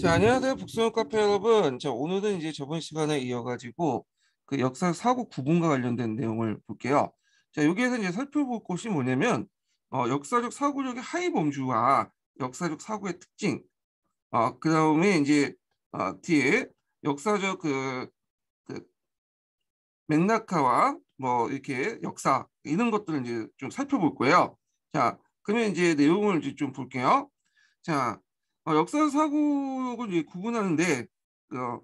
자, 안녕하세요. 북소형 카페 여러분. 자, 오늘은 이제 저번 시간에 이어가지고 그 역사 사고 구분과 관련된 내용을 볼게요. 자, 여기에서 이제 살펴볼 것이 뭐냐면 역사적 사고력의 하위 범주와 역사적 사고의 특징. 그다음에 이제 뒤에 역사적 그 맥락화와 뭐 이렇게 역사 이런 것들을 이제 좀 살펴볼 거예요. 자, 그러면 이제 내용을 이제 좀 볼게요. 자, 역사 사고를 이제 구분하는데 어,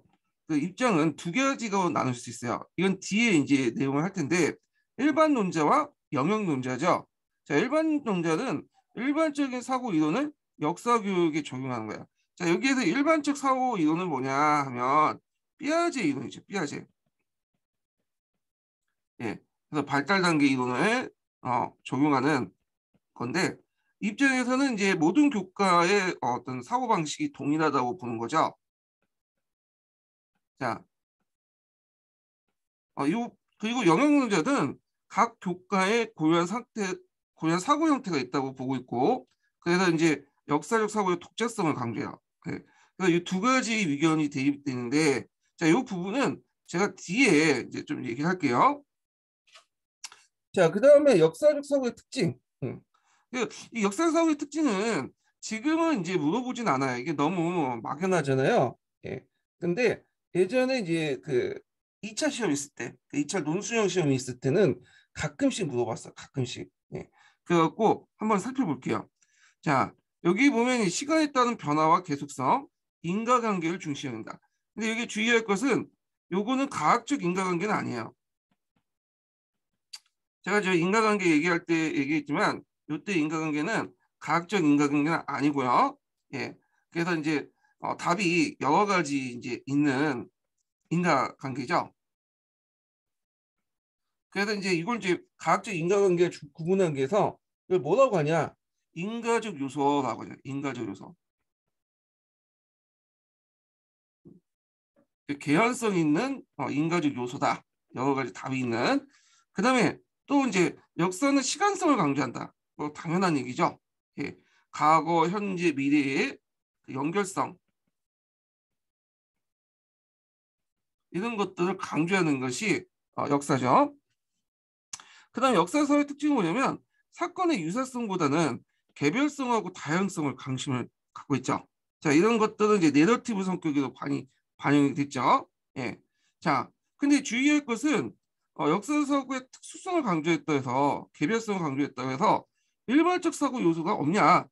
그 입장은 두 가지가 나눌 수 있어요. 이건 뒤에 이제 내용을 할 텐데 일반 논자와 영역 논자죠. 자, 일반 논자는 일반적인 사고 이론을 역사 교육에 적용하는 거예요. 자, 여기에서 일반적 사고 이론은 뭐냐 하면 삐아제 이론이죠. 삐아제. 예. 그래서 발달 단계 이론을 적용하는 건데 입장에서는 이제 모든 교과의 어떤 사고 방식이 동일하다고 보는 거죠. 자, 그리고 영역론자는 각 교과의 고유한 상태, 고유한 사고 형태가 있다고 보고 있고, 그래서 이제 역사적 사고의 독자성을 강조해요. 네. 그래서 이 두 가지 의견이 대립되는데, 자, 이 부분은 제가 뒤에 이제 좀 얘기를 할게요. 자, 그 다음에 역사적 사고의 특징. 이 역사적 사고의 특징은 지금은 이제 물어보진 않아요. 이게 너무 막연하잖아요. 예. 근데 예전에 이제 그 2차 시험 있을 때, 그 2차 논술형 시험이 있을 때는 가끔씩 물어봤어. 가끔씩. 예. 그래갖고 한번 살펴볼게요. 자, 여기 보면 이 시간에 따른 변화와 계속성, 인과관계를 중시한다. 근데 여기 주의할 것은 요거는 과학적 인과관계는 아니에요. 제가 저 인과관계 얘기할 때 얘기했지만 이때 인과관계는 과학적 인과관계는 아니고요. 예. 그래서 이제 답이 여러 가지 이제 있는 인과관계죠. 그래서 이제 이걸 이제 과학적 인과관계 구분하기 위해서 이걸 뭐라고 하냐? 인과적 요소라고 하죠. 인과적 요소. 그 개연성 있는 인과적 요소다. 여러 가지 답이 있는. 그다음에 또 이제 역사는 시간성을 강조한다. 뭐 당연한 얘기죠. 예. 과거, 현재, 미래의 그 연결성 이런 것들을 강조하는 것이 역사죠. 그다음 역사서의 특징이 뭐냐면 사건의 유사성보다는 개별성하고 다양성을 강심을 갖고 있죠. 자, 이런 것들은 이제 내러티브 성격으로 반영이 됐죠. 예. 자, 근데 주의할 것은 역사 사고의 특수성을 강조했다 해서 개별성을 강조했다 해서 일반적 사고 요소가 없냐?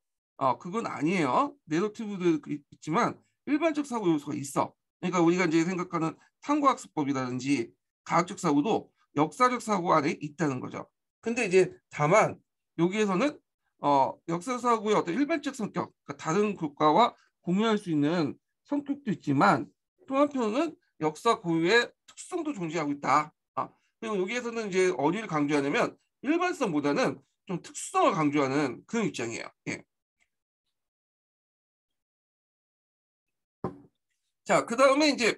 그건 아니에요. 내러티브도 있지만 일반적 사고 요소가 있어. 그러니까 우리가 이제 생각하는 탐구학습법이라든지 과학적 사고도 역사적 사고 안에 있다는 거죠. 근데 이제 다만 여기에서는 역사 사고의 어떤 일반적 성격, 그러니까 다른 국가와 공유할 수 있는 성격도 있지만 또 한편은 역사 고유의 특성도 존재하고 있다. 그리고 여기에서는 이제 어디를 강조하냐면 일반성보다는 좀 특수성을 강조하는 그런 입장이에요. 예. 자, 그 다음에 이제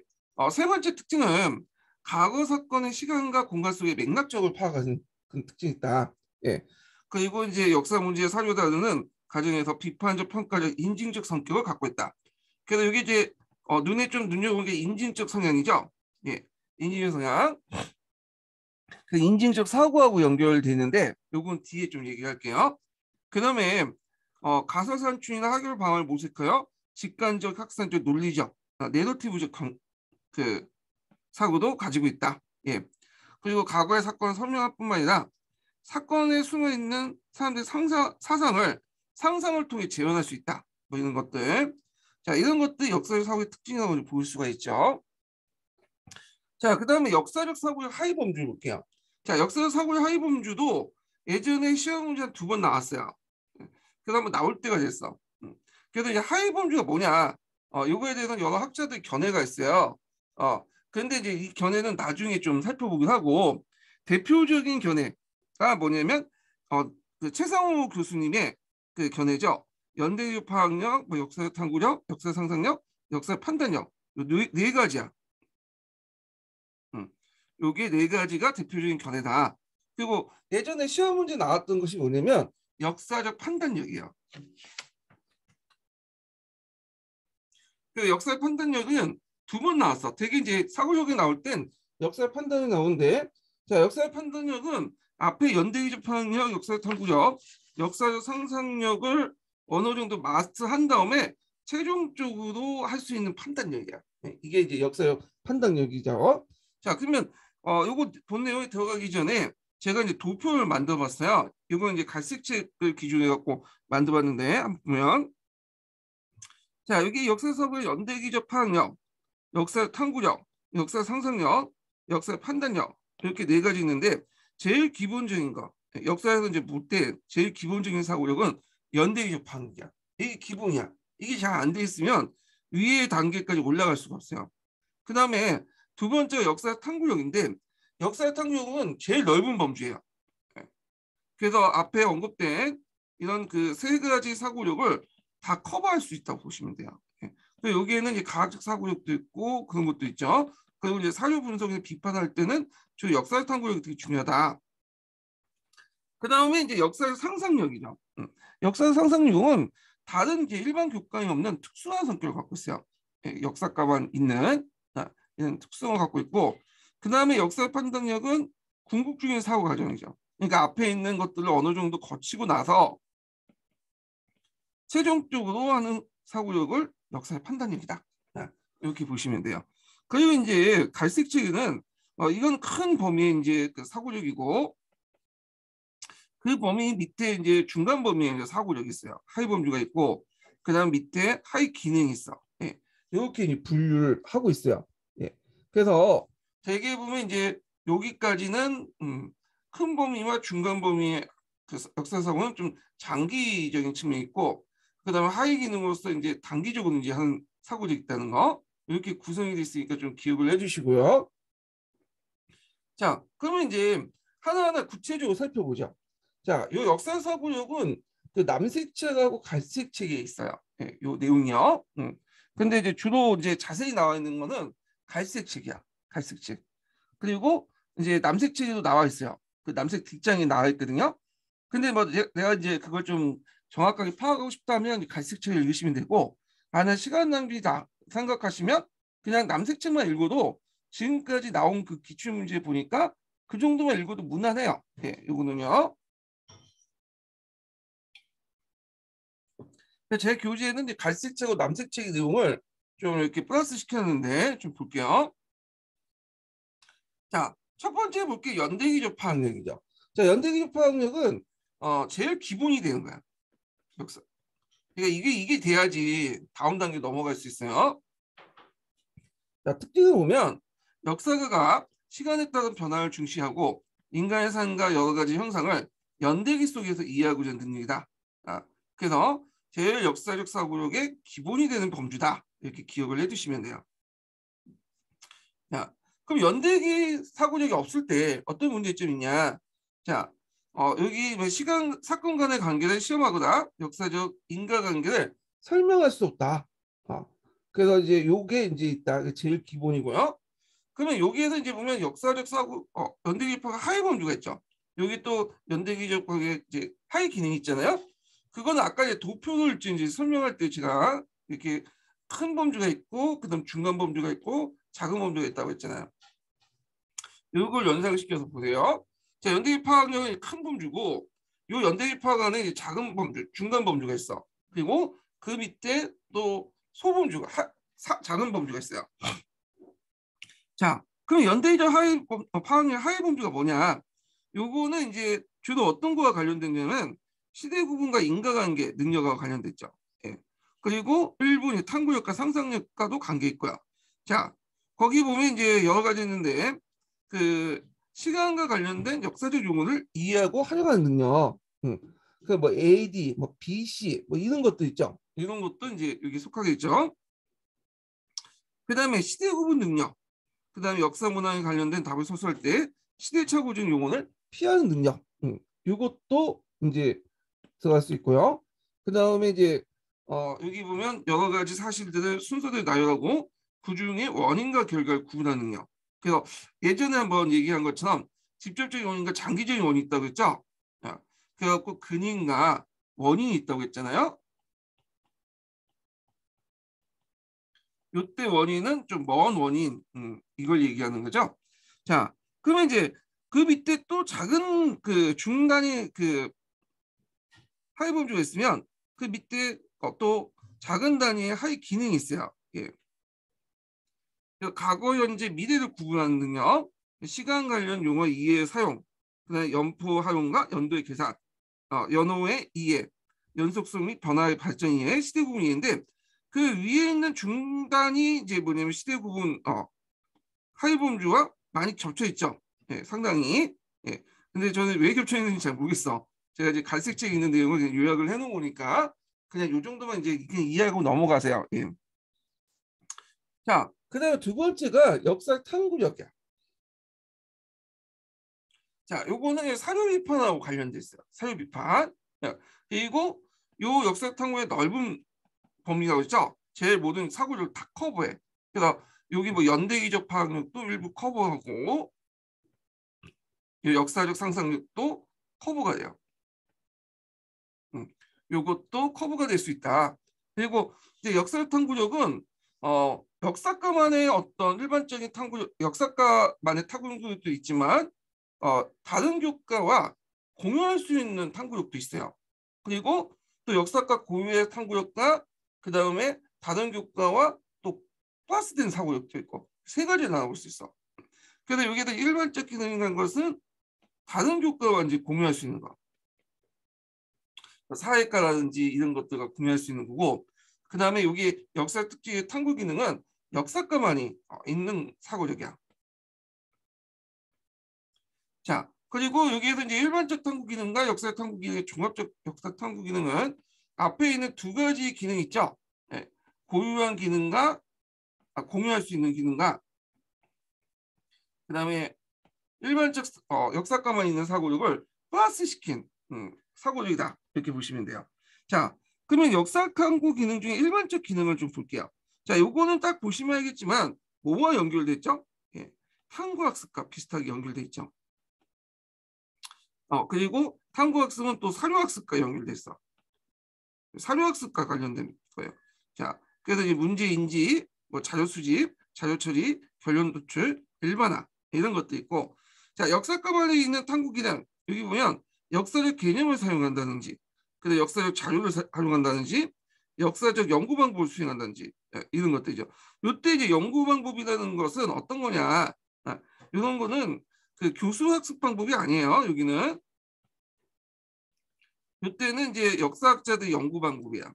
세 번째 특징은 과거 사건의 시간과 공간 속의 맥락적으로 파악하는 그런 특징이 있다. 예. 그리고 이제 역사 문제의 사료 다루는 과정에서 비판적, 평가적, 인증적 성격을 갖고 있다. 그래서 이게 이제 눈에 좀 눈여보는 게 인증적 성향이죠. 예. 인증적 성향. 그 인증적 사고하고 연결되는데 요건 뒤에 좀 얘기할게요. 그다음에 가설 산출이나 학열 방어를 모색하여 직관적, 학산적, 논리적, 내러티브적 그 사고도 가지고 있다. 예. 그리고 과거의 사건을 설명할 뿐만 아니라 사건에 숨어 있는 사람들의 상상을 통해 재현할 수 있다. 뭐 이런 것들. 자, 이런 것들 역사적 사고의 특징이라고 볼 수가 있죠. 자, 그다음에 역사적 사고의 하위 범주 볼게요. 자, 역사적 사고의 하위 범주도 예전에 시험 문제 두 번 나왔어요. 그래서 한번 나올 때가 됐어. 그래서 이제 하위 범주가 뭐냐? 이거에 대해서는 여러 학자들 견해가 있어요. 그런데 이제 이 견해는 나중에 좀 살펴보긴 하고 대표적인 견해가 뭐냐면 그 최상호 교수님의 그 견해죠. 연대유파학력, 뭐 역사 탐구력, 역사 상상력, 역사 판단력 네 가지야. 요게 네 가지가 대표적인 견해다. 그리고 예전에 시험 문제 나왔던 것이 뭐냐면 역사적 판단력이에요. 그 역사의 판단력은 두 번 나왔어. 되게 이제 사고력이 나올 땐 역사의 판단이 나오는데, 자, 역사의 판단력은 앞에 연대기적 판단력, 역사의 탐구력, 역사적 상상력을 어느 정도 마스터한 다음에 최종적으로 할 수 있는 판단력이야. 이게 이제 역사적 판단력이죠. 자, 그러면 요거 본 내용에 들어가기 전에 제가 이제 도표를 만들어봤어요. 이건 이제 갈색책을 기준으로 해갖고 만들어봤는데 한번 보면, 자, 여기 역사 수업의 연대기적 파악력, 역사 탐구력, 역사 상상력, 역사 판단력, 이렇게 네 가지 있는데, 제일 기본적인 거, 역사에서 이제 볼 때 제일 기본적인 사고력은 연대기적 파악력이야. 이게 기본이야. 이게 잘 안 돼 있으면 위의 단계까지 올라갈 수가 없어요. 그 다음에 두 번째 역사 탐구력인데, 역사 탐구력은 제일 넓은 범주예요. 그래서 앞에 언급된 이런 그 세 가지 사고력을 다 커버할 수 있다고 보시면 돼요. 여기에는 이제 과학적 사고력도 있고 그런 것도 있죠. 그리고 이제 사료 분석에서 비판할 때는 저 역사 탐구력이 되게 중요하다. 그 다음에 이제 역사의 상상력이죠. 역사 상상력은 다른 이제 일반 교과에 없는 특수한 성격을 갖고 있어요. 역사과만 있는 이런 특성을 갖고 있고, 그 다음에 역사 판단력은 궁극적인 사고 과정이죠. 그러니까 앞에 있는 것들을 어느 정도 거치고 나서 최종적으로 하는 사고력을 역사의 판단력이다. 이렇게 보시면 돼요. 그리고 이제 갈색책에는 이건 큰 범위의 이제 그 사고력이고, 그 범위 밑에 이제 중간 범위에 이제 사고력이 있어요. 하위 범주가 있고, 그다음 밑에 하위 기능이 있어. 예. 이렇게 이제 분류를 하고 있어요. 예. 그래서 대개 보면 이제 여기까지는 큰 범위와 중간 범위의 그 역사 사고는 좀 장기적인 측면이 있고, 그다음에 하위 기능으로서 이제 단기적으로 이제 하는 사고력이 있다는 거, 이렇게 구성이 돼 있으니까 좀 기억을 해주시고요. 자, 그러면 이제 하나하나 구체적으로 살펴보죠. 자, 요 역사 사고력은 그 남색 책하고 갈색 책에 있어요. 예, 요 내용이요. 근데 이제 주로 이제 자세히 나와 있는 거는 갈색 책이야. 갈색 책. 그리고 이제 남색 책에도 나와 있어요. 그 남색 뒷장이 나와 있거든요. 근데 뭐 내가 이제 그걸 좀 정확하게 파악하고 싶다면 갈색 책을 읽으시면 되고, 나는 시간 낭비다 생각하시면 그냥 남색 책만 읽어도 지금까지 나온 그 기출 문제 보니까 그 정도만 읽어도 무난해요. 예, 이거는요. 제 교재에는 이제 갈색책하고 남색책의 내용을 좀 이렇게 플러스 시켰는데 좀 볼게요. 자, 첫 번째 볼게요. 연대기적 파악력이죠. 자, 연대기적 파악력은 제일 기본이 되는 거야. 역사. 그러니까 이게 돼야지 다음 단계 넘어갈 수 있어요. 자, 특징을 보면 역사가가 시간에 따른 변화를 중시하고 인간의 삶과 여러 가지 형상을 연대기 속에서 이해하고자 하는 능력이다. 그래서 제일 역사적 사고력의 기본이 되는 범주다. 이렇게 기억을 해두시면 돼요. 자, 그럼 연대기 사고력이 없을 때 어떤 문제점이 있냐? 자, 여기 뭐 시간 사건 간의 관계를 시험하거나 역사적 인과관계를 설명할 수 없다. 그래서 이제 요게 이제 있다. 제일 기본이고요. 그러면 여기에서 이제 보면 역사적 사고 연대기파가 하위 범주가 있죠. 여기 또 연대기적 관계 이제 하위 기능이 있잖아요. 그거는 아까 이제 도표를 이제 설명할 때 제가 이렇게 큰 범주가 있고 그다음 중간 범주가 있고 작은 범주가 있다고 했잖아요. 이걸 연상시켜서 보세요. 자, 연대기 파악력은 큰 범주고 요 연대기 파악 안에 이제 작은 범주, 중간 범주가 있어. 그리고 그 밑에 또 소범주가 작은 범주가 있어요. 자, 그럼 연대기적 파악력 하위 범주가 뭐냐? 요거는 이제 주로 어떤 거와 관련된냐면 시대 구분과 인과관계 능력과 관련됐죠. 예. 그리고 일부 탐구력과 상상력과도 관계 있고요. 자, 거기 보면 이제 여러 가지 있는데 그 시간과 관련된 역사적 용어를 이해하고 활용하는 능력. 그뭐 AD, 뭐 BC, 뭐 이런 것도 있죠. 이런 것도 이제 여기 속하겠죠. 그다음에 시대 구분 능력. 그다음에 역사 문화에 관련된 답을 소수할 때 시대착오적 용어를 피하는 능력. 이것도 이제 들어갈 수 있고요. 그다음에 이제 여기 보면 여러 가지 사실들을 순서대로 나열하고 그중에 원인과 결과를 구분하는 능력. 그래서 예전에 한번 얘기한 것처럼 직접적인 원인과 장기적인 원인이 있다고 했죠. 그래갖고 근인과 원인이 있다고 했잖아요. 요때 원인은 좀 먼 원인, 이걸 얘기하는 거죠. 자, 그러면 이제 그 밑에 또 작은 그 중단위 그 하위 범주가 있으면 그 밑에 또 작은 단위의 하위 기능이 있어요. 예. 과거, 현재, 미래를 구분하는 능력, 시간 관련 용어 이해 사용, 그다음에 연포 활용과 연도의 계산, 연호의 이해, 연속성 및 변화의 발전 이해, 시대 구분 이해인데 그 위에 있는 중단이 이제 뭐냐면 시대 구분 하위 범주와 많이 겹쳐 있죠. 예, 상당히. 예. 근데 저는 왜 겹쳐 있는지 잘 모르겠어. 제가 이제 갈색책에 있는 내용을 그냥 요약을 해놓은 거니까 그냥 요 정도만 이제 그냥 이해하고 넘어가세요. 예. 자, 그다음에 두 번째가 역사 탐구력이야. 자, 요거는 사료 비판하고 관련돼 있어요. 사료 비판. 자, 그리고 요 역사 탐구의 넓은 범위라고 했죠. 제 모든 사고를 다 커버해. 그래서 여기 뭐 연대기적 파악력도 일부 커버하고 요 역사적 상상력도 커버가 돼요. 요것도 커버가 될 수 있다. 그리고 이제 역사적 탐구력은 역사가만의 어떤 일반적인 탐구력, 역사가만의 탐구력도 있지만 다른 교과와 공유할 수 있는 탐구력도 있어요. 그리고 또 역사가 고유의 탐구력과 그 다음에 다른 교과와 또 플러스된 사고력도 있고 세 가지를 나눠볼 수 있어. 그래서 여기에다 일반적 기능이라는 것은 다른 교과와 이제 공유할 수 있는 거. 사회과라든지 이런 것들과 공유할 수 있는 거고, 그 다음에 여기 역사 특징의 탐구 기능은 역사과만이 있는 사고력이야. 자, 그리고 여기에서 이제 일반적 탐구 기능과 역사 탐구 기능의 종합적 역사 탐구 기능은 앞에 있는 두 가지 기능 있죠. 네. 고유한 기능과 공유할 수 있는 기능과 그 다음에 일반적 역사과만 있는 사고력을 플러스시킨 사고력이다. 이렇게 보시면 돼요. 자, 그러면 역사 탐구 기능 중에 일반적 기능을 좀 볼게요. 자, 요거는 딱 보시면 알겠지만 뭐와 연결돼 있죠? 예, 탐구학습과 비슷하게 연결돼 있죠. 그리고 탐구학습은 또 사료학습과 연결돼 있어. 사료학습과 관련된 거예요. 자, 그래서 이제 문제 인지, 뭐 자료 수집, 자료 처리, 결론 도출, 일반화 이런 것도 있고, 자, 역사과반에 있는 탐구 기능 여기 보면 역사적 개념을 사용한다든지, 그래서 역사적 자료를 활용한다든지, 역사적 연구 방법을 수행한다든지 이런 것들이죠. 이때 이제 연구 방법이라는 것은 어떤 거냐? 이런 거는 그 교수 학습 방법이 아니에요. 여기는 이때는 이제 역사학자들 연구 방법이야.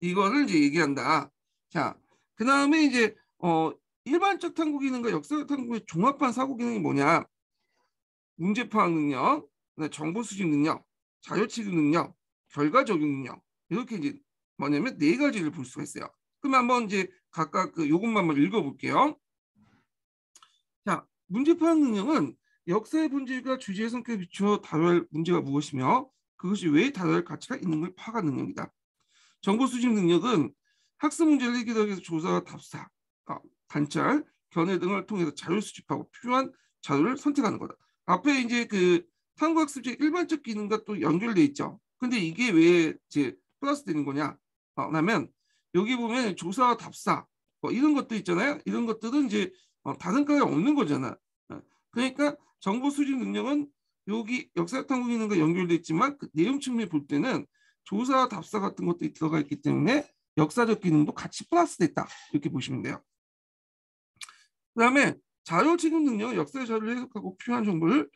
이거를 이제 얘기한다. 자, 그 다음에 이제 일반적 탐구 기능과 역사적 탐구의 종합한 사고 기능이 뭐냐? 문제 파악 능력, 정보 수집 능력, 자료 취급 능력, 결과 적용 능력 이렇게 이제 뭐냐면 네 가지를 볼 수가 있어요. 그럼 한번 이제 각각 그 요것만 한번 읽어볼게요. 자, 문제 파악 능력은 역사의 본질과 주제의 성격에 비추어 다룰 문제가 무엇이며 그것이 왜 다룰 가치가 있는 걸 파악하는 능력이다. 정보 수집 능력은 학습 문제를 해결하기 위해서 조사, 답사, 관찰, 견해 등을 통해서 자료 수집하고 필요한 자료를 선택하는 거다. 앞에 이제 그 탐구학습의 일반적 기능과 또 연결돼 있죠. 근데 이게 왜 이제 플러스 되는 거냐? 라면 여기 보면 조사와 답사 이런 것도 있잖아요. 이런 것들은 이제 다른 과에 없는 거잖아. 그러니까 정보 수집 능력은 여기 역사 탐구 기능과 연결돼 있지만 그 내용 측면에 볼 때는 조사, 답사 같은 것들이 들어가 있기 때문에 역사적 기능도 같이 플러스됐다. 이렇게 보시면 돼요. 그다음에 자료 취급 능력은 역사의 자료를 해석하고 필요한 정보를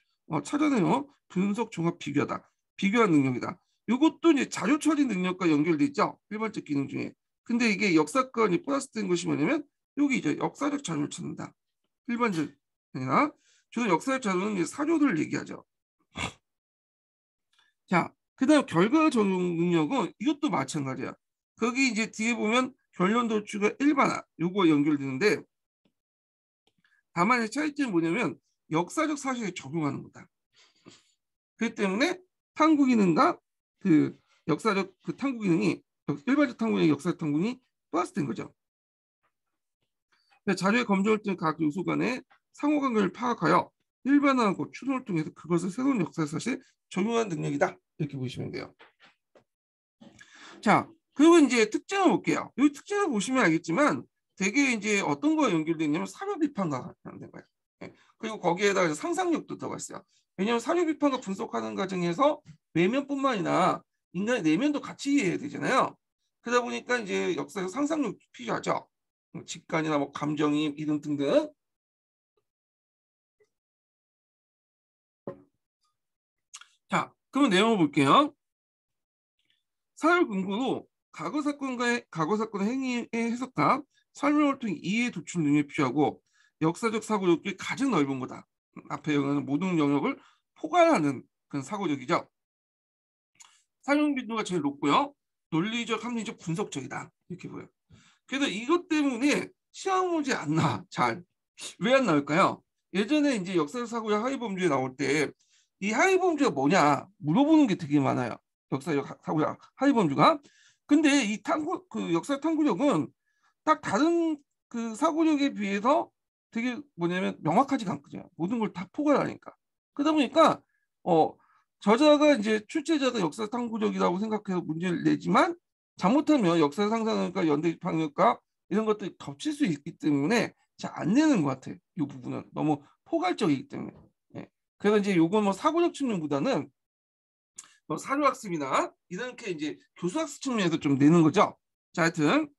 찾아내어 분석, 종합, 비교하다. 비교한 능력이다. 이것도 이제 자료 처리 능력과 연결돼 있죠. 일반적 기능 중에. 근데 이게 역사권이 플러스된 것이 뭐냐면 여기 이제 역사적 자료를 찾는다. 일반적 아니라 주로 역사적 자료는 이제 사료를 얘기하죠. 자, 그다음 결과 적용 능력은 이것도 마찬가지야. 거기 이제 뒤에 보면 결론 도출과 일반화 요거 연결되는데 다만 차이점이 뭐냐면 역사적 사실에 적용하는 거다. 그렇기 때문에 탐구 기능과 그 역사적 그 탐구 기능이 일반적 탐구 기능, 역사적 탐구 기능이 플러스된 거죠. 자료의 검증을 통해 각 요소 간의 상호관계를 파악하여 일반화하고 추론을 통해서 그것을 새로운 역사 사실에 적용하는 능력이다. 이렇게 보시면 돼요. 자, 그리고 이제 특징을 볼게요. 이 특징을 보시면 알겠지만 되게 이제 어떤 거에 연결되어 있냐면 사료 비판과 관련된 거예요. 예. 그리고 거기에다가 이제 상상력도 들어가 있어요. 왜냐하면 사료 비판과 분석하는 과정에서 외면뿐만 아니라 인간의 내면도 같이 이해해야 되잖아요. 그러다 보니까 이제 역사적 상상력도 필요하죠. 직관이나 뭐 감정이입 이등 등등. 자, 그러면 내용을 볼게요. 사회 근거로 과거 사건의 행위의 해석과 설명을 통해 이해 도출 능력이 필요하고 역사적 사고력이 가장 넓은 거다. 앞에 영역은 모든 영역을 포괄하는 그런 사고력이죠. 사용 빈도가 제일 높고요. 논리적, 합리적, 분석적이다. 이렇게 보여요. 그래서 이것 때문에 시험 문제 안 나. 잘. 왜 안 나올까요? 예전에 이제 역사적 사고력 하위 범주에 나올 때 이 하위 범주가 뭐냐 물어보는 게 되게 많아요. 역사적 사고력 하위 범주가. 근데 이 탐구 그 역사 탐구력은 딱 다른 그 사고력에 비해서 되게 뭐냐면 명확하지가 않거든요. 모든 걸 다 포괄하니까. 그러다 보니까 어 저자가 이제 출제자가 역사 탐구력이라고 생각해서 문제를 내지만 잘못하면 역사 상상력과 연대 방역과 이런 것들이 겹칠 수 있기 때문에 잘 안 내는 것 같아요. 이 부분은 너무 포괄적이기 때문에. 예. 그래서 이제 요건 뭐 사고력 측면보다는 뭐 사료학습이나 이렇게 이제 교수학습 측면에서 좀 내는 거죠. 자, 하여튼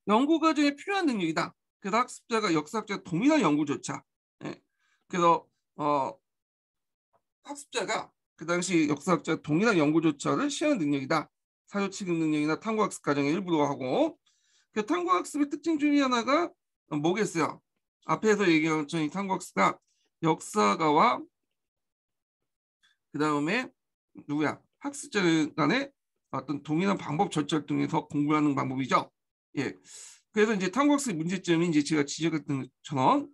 연구 과정에 필요한 능력이다. 그래서 학습자가 역사학자 동일한 연구조차. 예. 그래서 학습자가 그 당시 역사학자 동일한 연구조차를 시하는 능력이다. 사료 취급 능력이나 탐구학습 과정의 일부로 하고 그 탐구학습의 특징 중에 하나가 뭐겠어요? 앞에서 얘기한 것처럼 이 탐구학습가 역사가와 그 다음에 누구야? 학습자 간의 어떤 동일한 방법 절차 등에서 공부하는 방법이죠. 예. 그래서 이제 탐구학습의 문제점이 이제 제가 지적했던 것처럼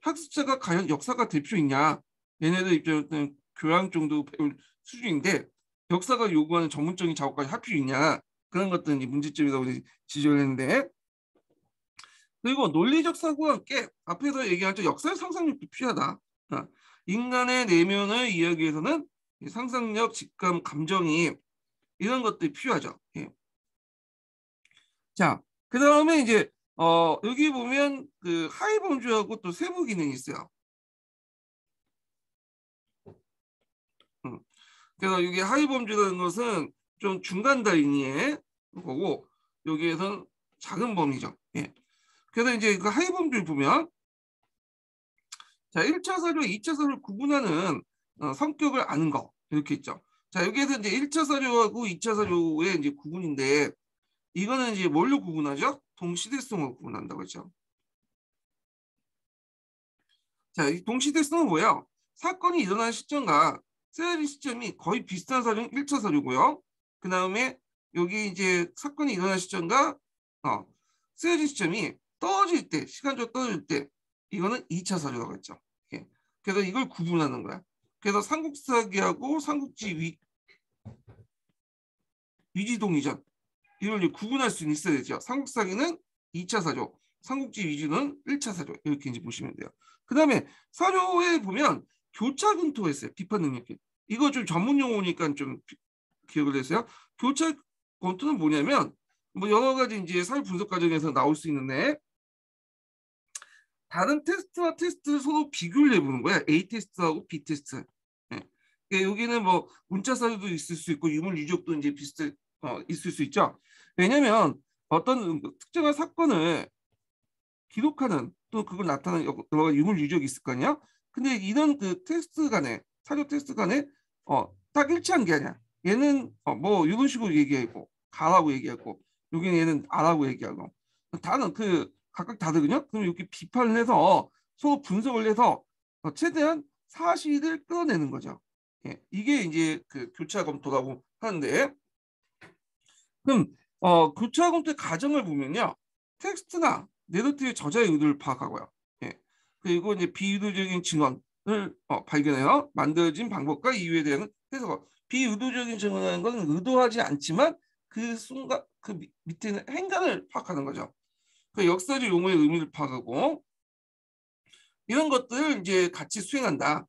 학습자가 과연 역사가 될 필요 있냐? 얘네들 입장에서는 교양 정도 배울 수준인데 역사가 요구하는 전문적인 작업까지 할 필요 있냐? 그런 것들이 문제점이라고 지적을 했는데 그리고 논리적 사고와 함께 앞에서 얘기한 역사의 상상력도 필요하다. 인간의 내면을 이야기하기 위해서는 상상력, 직감, 감정이 이런 것들이 필요하죠. 예. 자, 그 다음에 이제 여기 보면 그 하위 범주하고 또 세부 기능이 있어요. 그래서 이게 하위 범주라는 것은 좀 중간 단위의 거고 여기에서는 작은 범위죠. 예. 그래서 이제 그 하위 범주를 보면 자 1차 사료, 2차 사료를 구분하는 성격을 아는 거 이렇게 있죠. 자 여기에서 이제 1차 사료하고 2차 사료의 이제 구분인데 이거는 이제 뭘로 구분하죠? 동시대성으로 구분한다고 했죠. 자, 이 동시대성은 뭐예요? 사건이 일어난 시점과 쓰여진 시점이 거의 비슷한 사료는 1차 사료고요. 그 다음에 여기 이제 사건이 일어난 시점과 쓰여진 시점이 떨어질 때, 시간적으로 떨어질 때 이거는 2차 사료라고 했죠. 예. 그래서 이걸 구분하는 거야. 그래서 삼국사기하고 삼국지 위지동이전 이걸 구분할 수 있어야 되죠. 삼국사기는 2차 사료, 삼국지 위주는 1차 사료 이렇게 이제 보시면 돼요. 그 다음에 사료에 보면 교차근토 했어요. 비판 능력. 이거 좀 전문 용어니까 좀 기억을 해주세요. 교차근토는 뭐냐면 뭐 여러 가지 이제 사료 분석 과정에서 나올 수 있는데 다른 테스트와 테스트를 서로 비교를 해보는 거야. A 테스트하고 B 테스트. 예. 그러니까 여기는 뭐 문자 사료도 있을 수 있고 유물 유적도 이제 비슷 있을 수 있죠. 왜냐하면 어떤 특정한 사건을 기록하는 또 그걸 나타내는 여러 유물 유적이 있을 거 아니야. 근데 이런 그 테스트 간에 사료 테스트 간에 딱 일치한 게 아니야. 얘는 뭐 이런 식으로 얘기하고 가라고 얘기하고 여기는 얘는 아라고 얘기하고 다른 그 각각 다르거든요. 그럼 이렇게 비판을 해서 서로 분석을 해서 최대한 사실을 끌어내는 거죠. 예, 이게 이제 그 교차 검토라고 하는데 그럼 교차 검토의 과정을 보면요. 텍스트나 내러티브의 저자의 의도를 파악하고요. 예. 그리고 이제 비의도적인 증언을 발견해요. 만들어진 방법과 이유에 대한 해석. 비의도적인 증언이라는 것은 의도하지 않지만 그 순간 그 밑에 있는 행간을 파악하는 거죠. 그 역사적 용어의 의미를 파악하고 이런 것들을 이제 같이 수행한다.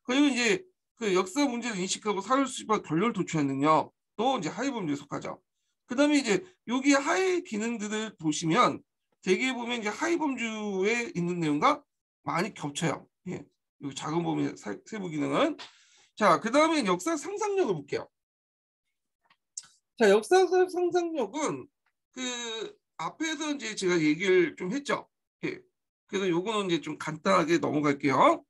그리고 이제 그 역사 문제를 인식하고 사회 수집과 결론을 도출하는 능력. 또 이제 하위 범주에 속하죠. 그다음에 이제 여기 하위 기능들을 보시면 대개 보면 이제 하위 범주에 있는 내용과 많이 겹쳐요. 예. 여기 작은 범위 세부 기능은. 자, 그다음에 역사 상상력을 볼게요. 자, 역사 상상력은 그 앞에서 이제 제가 얘기를 좀 했죠. 예. 그래서 요거는 이제 좀 간단하게 넘어갈게요.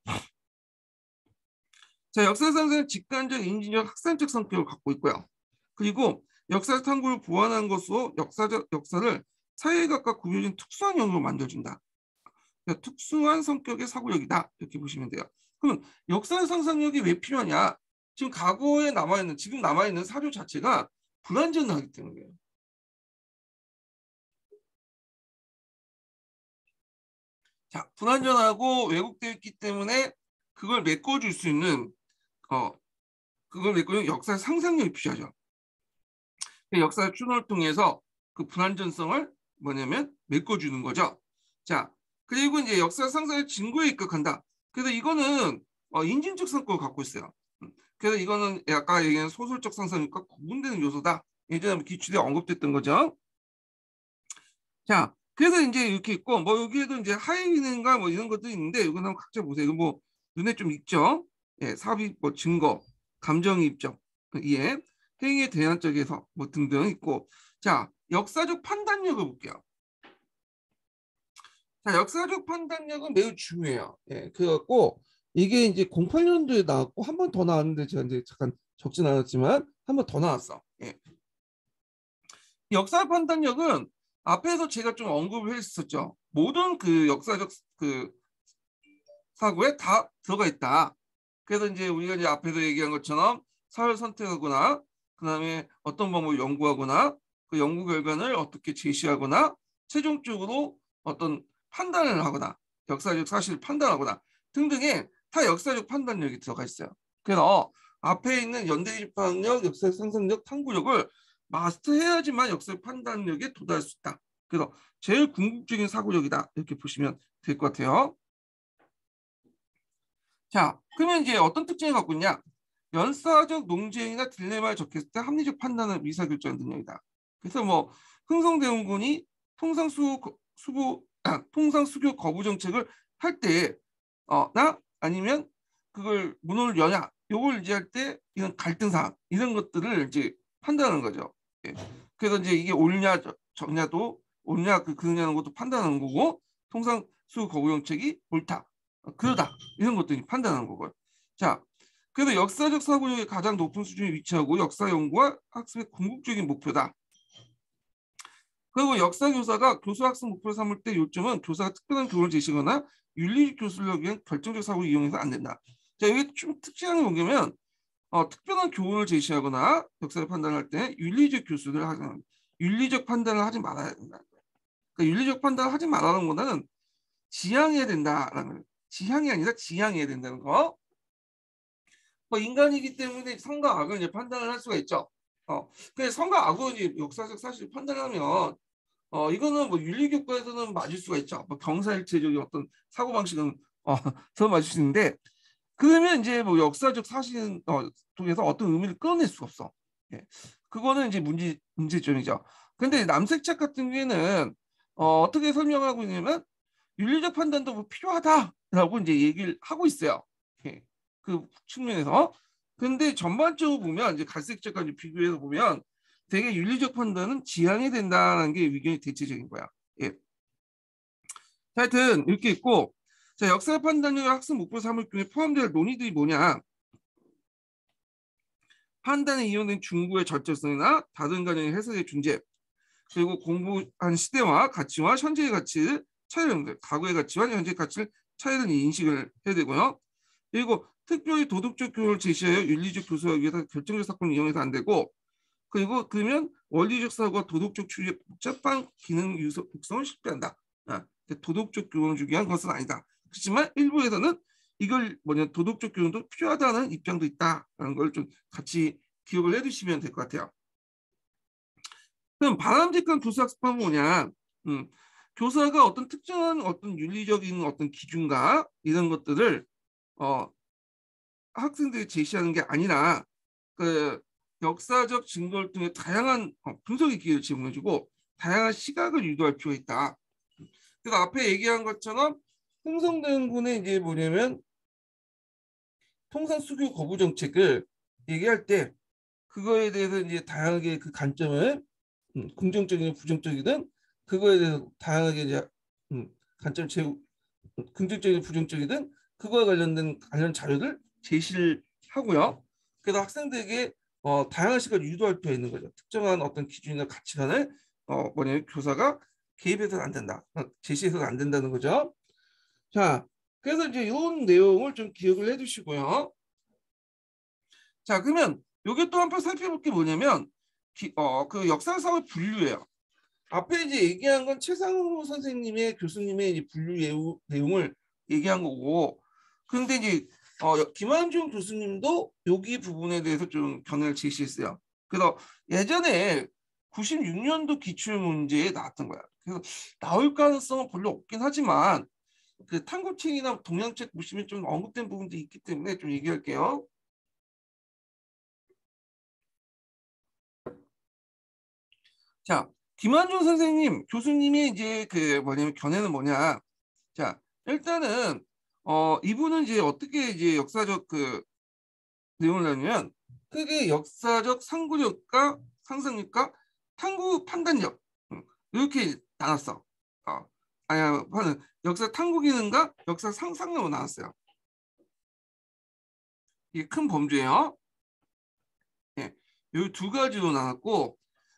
자, 역사 상상은 직관적, 인지적, 학산적 성격을 갖고 있고요. 그리고 역사 탐구를 보완한 것으로 역사를 사회학과 구별진 특수한 영역으로 만들어준다. 그러니까 특수한 성격의 사고력이다. 이렇게 보시면 돼요. 그럼 역사 상상력이 왜 필요하냐? 지금 과거에 남아있는, 지금 남아있는 사료 자체가 불완전하기 때문이에요. 자, 불완전하고 왜곡되어 있기 때문에 그걸 메꿔줄 수 있는 그걸 메꿔주는 역사 상상력이 필요하죠. 역사 추론을 통해서 그 불완전성을 뭐냐면 메꿔주는 거죠. 자, 그리고 이제 역사 상상의 증거에 입각한다. 그래서 이거는 인증적 성격을 갖고 있어요. 그래서 이거는 아까 얘기한 소설적 상상력과 구분되는 요소다. 예전에 기출에 언급됐던 거죠. 자, 그래서 이제 이렇게 있고 뭐 여기에도 이제 하위 기능과 뭐 이런 것도 있는데 이건 한번 각자 보세요. 이거 뭐 눈에 좀 익죠. 예, 삽입, 뭐 증거, 감정의 입적, 이해, 행위의 대안적에서 뭐 등등 있고. 자, 역사적 판단력을 볼게요. 자, 역사적 판단력은 매우 중요해요. 예, 그래갖고 이게 이제 08년도에 나왔고 한 번 더 나왔는데 제가 이제 잠깐 적진 않았지만 한 번 더 나왔어. 예. 역사 판단력은 앞에서 제가 좀 언급을 했었죠. 모든 그 역사적 그 사고에 다 들어가 있다. 그래서 이제 우리가 이제 앞에서 얘기한 것처럼 사회를 선택하거나 그다음에 어떤 방법을 연구하거나 그 연구 결과를 어떻게 제시하거나 최종적으로 어떤 판단을 하거나 역사적 사실을 판단하거나 등등의 다 역사적 판단력이 들어가 있어요. 그래서 앞에 있는 연대입학력, 역사적 상상력, 탐구력을 마스터해야지만 역사적 판단력에 도달할 수 있다. 그래서 제일 궁극적인 사고력이다. 이렇게 보시면 될 것 같아요. 자, 그러면 이제 어떤 특징을 갖고 있냐? 연사적 논쟁이나 딜레마에 적혔을 때 합리적 판단을 의사결정 능력이다. 그래서 뭐 흥성대원군이 통상수교 거부 정책을 할 때, 나 아니면 그걸 문호를 여냐, 요걸 이제 할 때 이런 갈등사항 이런 것들을 이제 판단하는 거죠. 예. 그래서 이제 이게 옳냐 적냐도 옳냐 그러냐는 것도 판단하는 거고 통상수교 거부 정책이 옳다. 그러다 이런 것들이 판단하는 거고요. 자, 그래서 역사적 사고력이 가장 높은 수준에 위치하고 역사 연구와 학습의 궁극적인 목표다. 그리고 역사 교사가 교수 학습 목표를 삼을 때 요점은 교사가 특별한 교훈을 제시하거나 윤리적 교수를 위한 결정적 사고를 이용해서 안 된다. 자, 여기 좀 특징을 보면 특별한 교훈을 제시하거나 역사를 판단할 때 윤리적 판단을 하지 말아야 된다. 그러니까 윤리적 판단을 하지 말라는 것보다는 지향해야 된다라는, 지향이 아니라 지향해야 된다는 거. 뭐 인간이기 때문에 선과 악을 이제 판단을 할 수가 있죠. 근데 선과 악을 이제 역사적 사실 판단하면 이거는 뭐 윤리교과에서는 맞을 수가 있죠. 뭐 경사일체적인 어떤 사고 방식은 더 맞을 수 있는데, 그러면 이제 뭐 역사적 사실 통해서 어떤 의미를 끌어낼 수가 없어. 예. 그거는 이제 문제점이죠. 근데 남색책 같은 경우에는 어떻게 설명하고 있냐면 윤리적 판단도 뭐 필요하다라고 이제 얘기를 하고 있어요. 예. 그 측면에서. 근데 전반적으로 보면 이제 갈색책까지 비교해서 보면 되게 윤리적 판단은 지향이 된다는 게 의견이 대체적인 거야. 예. 하여튼 이렇게 있고, 자, 역사 판단력 학습 목표 삼을 중에 포함될 논의들이 뭐냐? 판단에 이용된 중국의 절제성이나 다른 가정의 해석의 존재, 그리고 공부한 시대와 가치와 현재의 가치를 차이를, 과거의 가치와 현재의 가치를 차이를 인식을 해야 되고요. 그리고 특별히 도덕적 교훈을 제시하여 윤리적 교수하기 위해서 결정적 사건을 이용해서 안 되고, 그리고 그러면 원리적 사고와 도덕적 추리의 복잡한 기능 유서 독성을 실패한다. 도덕적 교훈을 주기 위한 것은 아니다. 그렇지만 일부에서는 이걸 도덕적 교훈도 필요하다는 입장도 있다라는 걸 좀 같이 기억을 해두시면 될 것 같아요. 그럼 바람직한 교수 학습은 뭐냐? 교사가 어떤 특정한 어떤 윤리적인 어떤 기준과 이런 것들을 학생들이 제시하는 게 아니라 그 역사적 증거를 통해 다양한 분석의 기회를 제공해주고 다양한 시각을 유도할 필요가 있다. 그래서 앞에 얘기한 것처럼 흥성대원군의 이제 뭐냐면 통상 수교 거부 정책을 얘기할 때 그거에 대해서 이제 다양하게 그 관점을 긍정적이든 부정적이든 그거에 대해서 다양하게 이제 관점 긍정적이든 부정적이든 그거와 관련된 관련 자료들 제시를 하고요. 그래서 학생들에게 다양한 시각을 유도할 필요가 있는 거죠. 특정한 어떤 기준이나 가치관을 뭐냐면 교사가 개입해서는 안 된다. 제시해서는 안 된다는 거죠. 자, 그래서 이제 이런 내용을 좀 기억을 해두시고요. 자, 그러면 요게 또 한번 살펴볼 게 뭐냐면 그 역사상의 분류예요. 앞에 이제 얘기한 건 최상호 선생님의 교수님의 이제 분류 내용을 얘기한 거고, 근데 이제 김한중 교수님도 여기 부분에 대해서 좀 견해를 제시했어요. 그래서 예전에 96년도 기출 문제에 나왔던 거야. 그래서 나올 가능성은 별로 없긴 하지만 그 탐구책이나 동양책 보시면 좀 언급된 부분도 있기 때문에 좀 얘기할게요. 자, 김한준 선생님, 교수님이 이제 그 뭐냐면 견해는 뭐냐? 자, 일단은 이분은 이제 어떻게 이제 역사적 그 내용을 나누면 크게 역사적 상구력과 상상력과 탐구 판단력 이렇게 나눴어. 아니야, 역사 탐구 기능과 역사 상상력으로 나눴어요. 이게 큰 범주예요. 예, 이 두 가지로 나눴고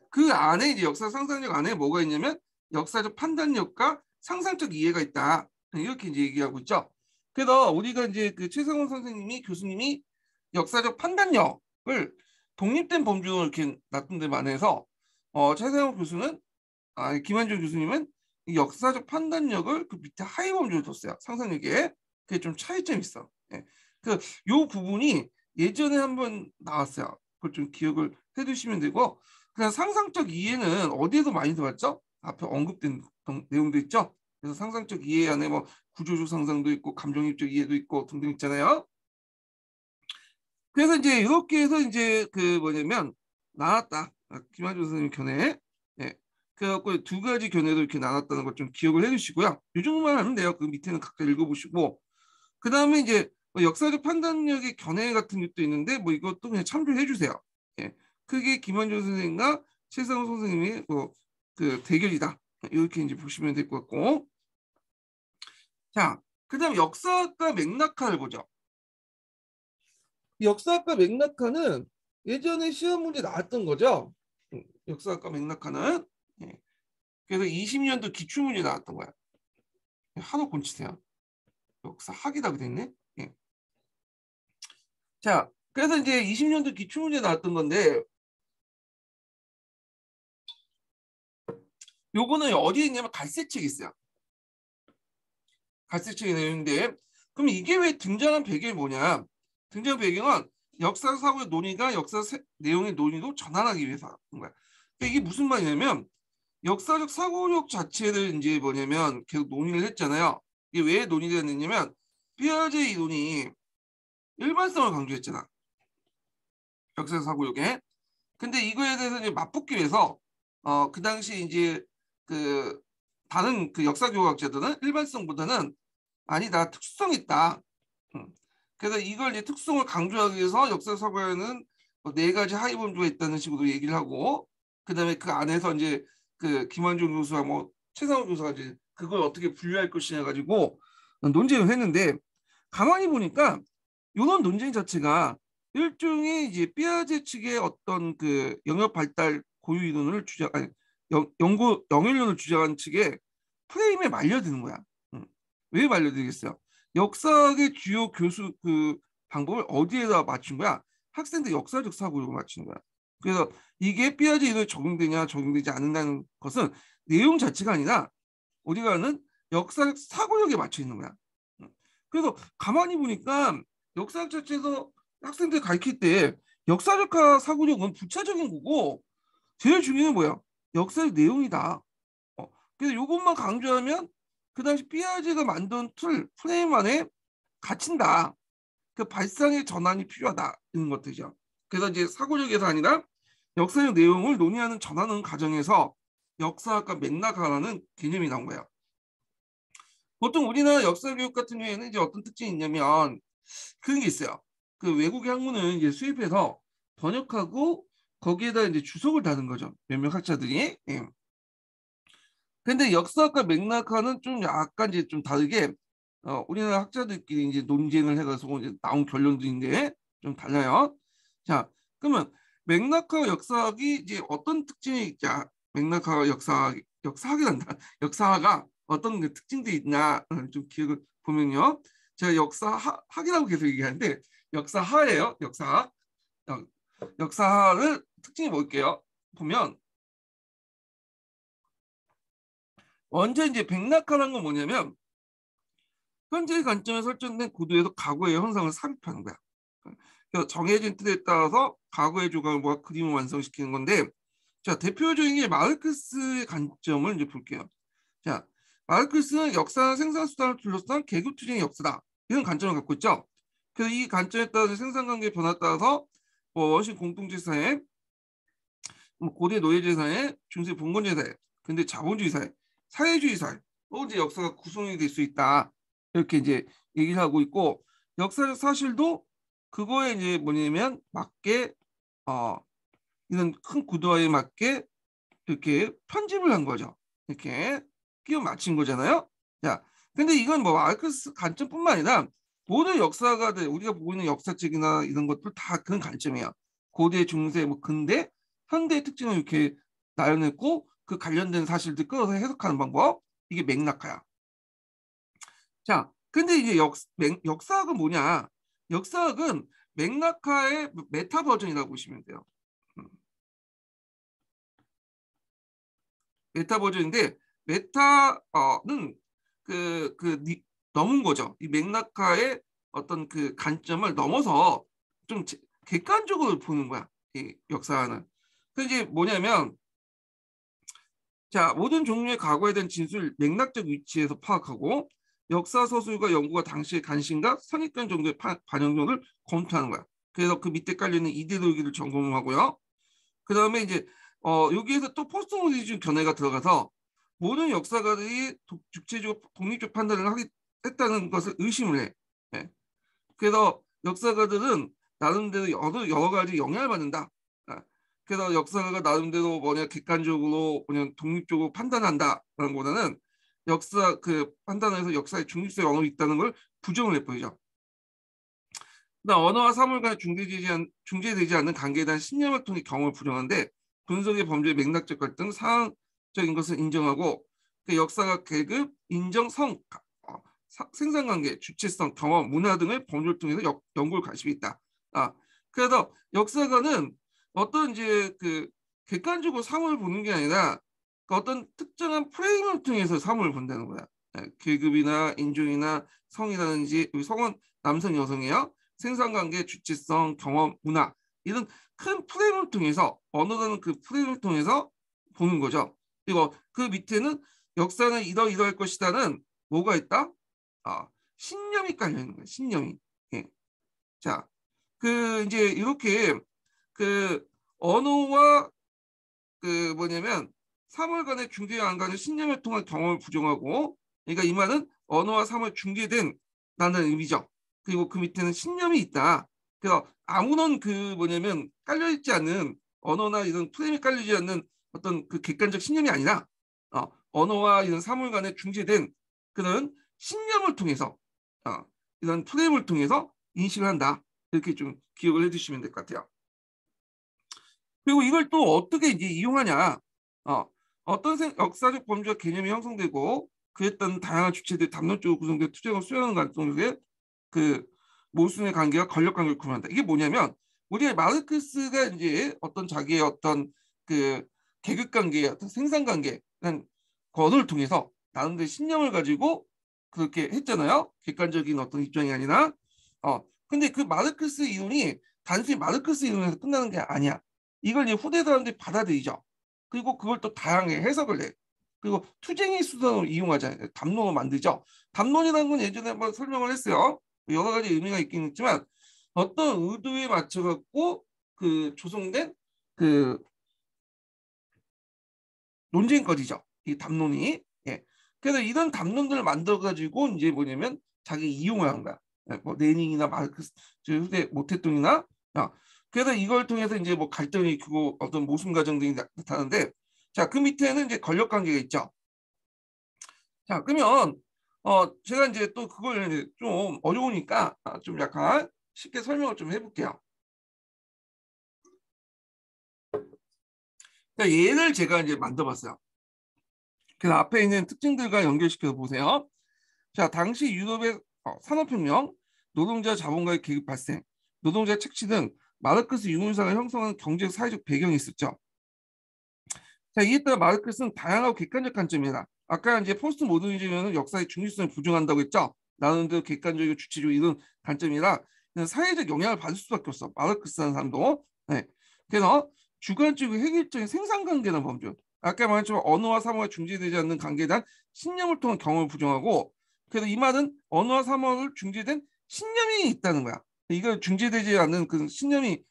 그 안에 이제 역사 상상력 안에 뭐가 있냐면 역사적 판단력과 상상적 이해가 있다. 이렇게 이제 얘기하고 있죠. 그래서 우리가 이제 그 최성원 선생님이 교수님이 역사적 판단력을 독립된 범주로 이렇게 놔둔 데 반해서 최성원 교수는 김한준 교수님은 이 역사적 판단력을 그 밑에 하위 범주로 뒀어요. 상상력에. 그게 좀 차이점이 있어. 예. 그요 부분이 예전에 한번 나왔어요. 그걸 좀 기억을 해두시면 되고 그냥 상상적 이해는 어디에서 많이 들어왔죠? 앞에 언급된 내용도 있죠. 그래서 상상적 이해 안에 뭐 구조적 상상도 있고 감정입적 이해도 있고 등등 있잖아요. 그래서 이제 이렇게 해서 이제 그 뭐냐면 나왔다. 김한준 선생님 견해. 네. 그래갖고 두 가지 견해도 이렇게 나눴다는 걸 좀 기억을 해주시고요. 이 정도만 하면 돼요. 그 밑에는 각자 읽어보시고 그 다음에 이제 뭐 역사적 판단력의 견해 같은 것도 있는데 뭐 이것도 그냥 참조해 주세요. 예. 크게 김한준 선생님과 최상호 선생님이 뭐그 대결이다. 이렇게 이제 보시면 될 것 같고. 자, 그다음 역사학과 맥락화를 보죠. 역사학과 맥락화는 예전에 시험 문제 나왔던 거죠. 역사학과 맥락화는 예. 그래서 20년도 기출문제 나왔던 거야. 한옥 곤치세요. 역사학이다 그랬네. 예. 자, 그래서 이제 20년도 기출문제 나왔던 건데 요거는 어디에 있냐면 갈색책이 있어요. 갈색책의 내용인데 그럼 이게 왜 등장한 배경이 뭐냐? 등장 배경은 역사 사고의 논의가 내용의 논의로 전환하기 위해서 하는 거야. 그러니까 이게 무슨 말이냐면 역사적 사고력 자체를 이제 뭐냐면 계속 논의를 했잖아요. 이게 왜 논의가 됐냐면 피아제 이론이 일반성을 강조했잖아. 역사 사고력에. 근데 이거에 대해서 이제 맞붙기 위해서 그 당시 이제 그 다른 그 역사 교과학자들은 일반성보다는 아니다 특수성이 있다. 그래서 이걸 이제 특성을 강조하기 위해서 역사 사고에는 네 가지 하위 범주가 있다는 식으로 얘기를 하고 그다음에 그 안에서 이제 그 김환종 교수와 뭐 최상호 교수가 이제 그걸 어떻게 분류할 것이냐 가지고 논쟁을 했는데 가만히 보니까 이런 논쟁 자체가 일종의 이제 피아제 측의 어떤 그 영역 발달 고유 이론을 주장 아니 연구 영일론을 주장한 측의 프레임에 말려드는 거야. 왜 말려드리겠어요? 역사학의 주요 교수 그 방법을 어디에다 맞춘 거야? 학생들 역사적 사고로 맞춘 거야. 그래서 이게 피아제 이론에 적용되냐 적용되지 않는다는 것은 내용 자체가 아니라 우리가 하는 역사적 사고력에 맞춰 있는 거야. 그래서 가만히 보니까 역사학 자체에서 학생들 가르칠 때 역사적 사고력은 부차적인 거고 제일 중요한 건 뭐야? 역사의 내용이다. 그래서 이것만 강조하면 그 당시 피아제가 만든 프레임 안에 갇힌다. 그 발상의 전환이 필요하다. 이런 것들이죠. 그래서 이제 사고력에서 아니라 역사적 내용을 논의하는 전하는 과정에서 역사학과 맥락화라는 개념이 나온 거예요. 보통 우리나라 역사 교육 같은 경우에는 이제 어떤 특징이 있냐면 그런 게 있어요. 그 외국의 학문을 이제 수입해서 번역하고 거기에다 이제 주석을 다는 거죠. 몇몇 학자들이. 예. 근데 역사학과 맥락화는 좀 약간 이제 좀 다르게 우리나라 학자들끼리 이제 논쟁을 해가지고 이제 나온 결론들인데 좀 달라요. 자, 그러면 맥락화 역사학이 이제 어떤 특징이 있자? 맥락화 역사학이란다. 역사가 어떤 그 특징들이 있나 좀 기억을 보면요. 제가 역사학이라고 계속 얘기하는데 역사하예요. 역사학. 역사를 특징이 뭘게요? 보면 먼저 이제 맥락화라는 건 뭐냐면 현재의 관점에 설정된 구도에서 과거의 현상을 삽입하는 거야. 그래서 정해진 틀에 따라서 과거의 조각을 모아 그림을 완성시키는 건데, 자 대표적인 게 마르크스의 관점을 이제 볼게요. 자 마르크스는 역사는 생산 수단을 둘러싼 계급투쟁의 역사다 이런 관점을 갖고 있죠. 그래서 이 관점에 따라서 생산관계의 변화에 따라서 뭐 원시 공동체 사회, 뭐 고대 노예제 사회, 중세 봉건제 사회, 근데 자본주의 사회, 사회주의 사회, 이제 역사가 구성이 될 수 있다. 이렇게 이제 얘기를 하고 있고 역사적 사실도 그거에 이제 뭐냐면 맞게 이런 큰 구도화에 맞게 이렇게 편집을 한 거죠. 이렇게 끼워 맞춘 거잖아요. 자, 근데 이건 뭐 마르크스 관점뿐만 아니라 모든 역사가들 우리가 보고 있는 역사책이나 이런 것들 다 그런 관점이에요. 고대, 중세, 뭐 근대, 현대의 특징을 이렇게 나열했고 그 관련된 사실들 끌어서 해석하는 방법 이게 맥락화야. 자, 근데 이제 역사학은 뭐냐? 역사학은 맥락화의 메타 버전이라고 보시면 돼요. 메타 버전인데 메타는 넘은 거죠. 이 맥락화의 어떤 그 관점을 넘어서 좀 객관적으로 보는 거야. 이 역사는. 그 이제 뭐냐면 자 모든 종류의 과거에 대한 진술 맥락적 위치에서 파악하고 역사 서술과 연구가 당시의 관심과 선입견 정도의 반영도를 검토하는 거야. 그래서 그 밑에 깔려 있는 이데올로기를 점검하고요. 그 다음에 이제 여기에서 또 포스트모더니즘 견해가 들어가서 모든 역사가들이 주체적 독립적 판단을 했다는 것을 의심을 해. 네. 그래서 역사가들은 나름대로 여러 가지 영향을 받는다. 그래서 역사가가 나름대로 뭐냐 객관적으로 뭐냐 독립적으로 판단한다라는 것보다는 역사 그 판단에서 역사의 중립성이 어느 있다는 걸 부정을 해버리죠. 언어와 사물 간에 중재되지 않는 관계에 대한 신념을 통해 경험을 부정하는데 분석의 범죄의 맥락적 갈등, 상황적인 것을 인정하고 그 역사가 계급, 인정, 생산관계, 주체성, 경험, 문화 등의 범주를 통해서 연구를 관심이 있다. 그래서 역사가는 어떤 이제 그 객관적으로 사물을 보는 게 아니라 그 어떤 특정한 프레임을 통해서 사물을 본다는 거야. 계급이나 인종이나 성이라든지 성은 남성, 여성이에요. 생산관계, 주체성, 경험, 문화 이런 큰 프레임을 통해서 언어라는 그 프레임을 통해서 보는 거죠. 그리고 그 밑에는 역사는 이러이러할 것이다는 뭐가 있다? 신념이 깔려 있는 거예요. 신념이. 예. 자, 그 이제 이렇게 그 언어와 그 뭐냐면 사물 간의 중재와 안 가는 신념을 통한 경험을 부정하고 그러니까 이 말은 언어와 사물 중재된 라는 의미죠. 그리고 그 밑에는 신념이 있다. 그래서 아무런 그 뭐냐면 깔려있지 않는 언어나 이런 프레임이 깔리지 않는 어떤 그 객관적 신념이 아니라 언어와 이런 사물 간에 중재된 그런 신념을 통해서 이런 프레임을 통해서 인식을 한다. 이렇게 좀 기억을 해주시면 될 것 같아요. 그리고 이걸 또 어떻게 이제 이용하냐? 어떤 역사적 범죄와 개념이 형성되고 그에 따른 다양한 주체들이 담론적으로 구성된 투쟁을 수행하는 과정 속에 그 모순의 관계와 권력 관계를 구분한다. 이게 뭐냐면 우리의 마르크스가 이제 어떤 자기의 어떤 그 계급 관계, 어떤 생산 관계라는 것을 통해서 나름대로 신념을 가지고 그렇게 했잖아요. 객관적인 어떤 입장이 아니라. 근데 그 마르크스 이론이 단순히 마르크스 이론에서 끝나는 게 아니야. 이걸 이제 후대 사람들이 받아들이죠. 그리고 그걸 또 다양하게 해석을 해. 그리고 투쟁의 수단으로 이용하잖아요. 담론을 만들죠. 담론이라는 건 예전에 한번 설명을 했어요. 여러 가지 의미가 있긴 있지만 어떤 의도에 맞춰 갖고 그 조성된 그 논쟁거리죠. 이 담론이. 예. 그래서 이런 담론들을 만들어 가지고 이제 뭐냐면 자기 이용을 한 거야. 예, 뭐 레닌이나 마르크스 후대 모태뚱이나 그래서 이걸 통해서 이제 뭐 갈등이 일으키고 어떤 모순 과정 등이 나타나는데 자, 그 밑에는 이제 권력 관계가 있죠. 자, 그러면 제가 이제 또 그걸 이제 좀 어려우니까 좀 약간 쉽게 설명을 좀 해볼게요. 자, 얘를 제가 이제 만들어봤어요. 그래서 앞에 있는 특징들과 연결시켜서 보세요. 자, 당시 유럽의 산업혁명, 노동자 자본가의 계급 발생, 노동자 착취 등 마르크스 유문상을 형성하는 경제 사회적 배경이 있었죠. 자, 이에 따라 마르크스는 다양하고 객관적 관점이다. 아까 이제 포스트 모더니즘은 역사의 중립성을 부정한다고 했죠. 나는 그 객관적이고 주체적이고 이런 관점이라 사회적 영향을 받을 수밖에 없어. 마르크스라는 사람도. 네. 그래서 주관적이고 획일적인 생산관계라는 범주. 아까 말했지만 언어와 사물과 중재되지 않는 관계에 대한 신념을 통한 경험을 부정하고 그래서 이 말은 언어와 사물을 중재된 신념이 있다는 거야. 이걸 중재되지 않는 그 신념이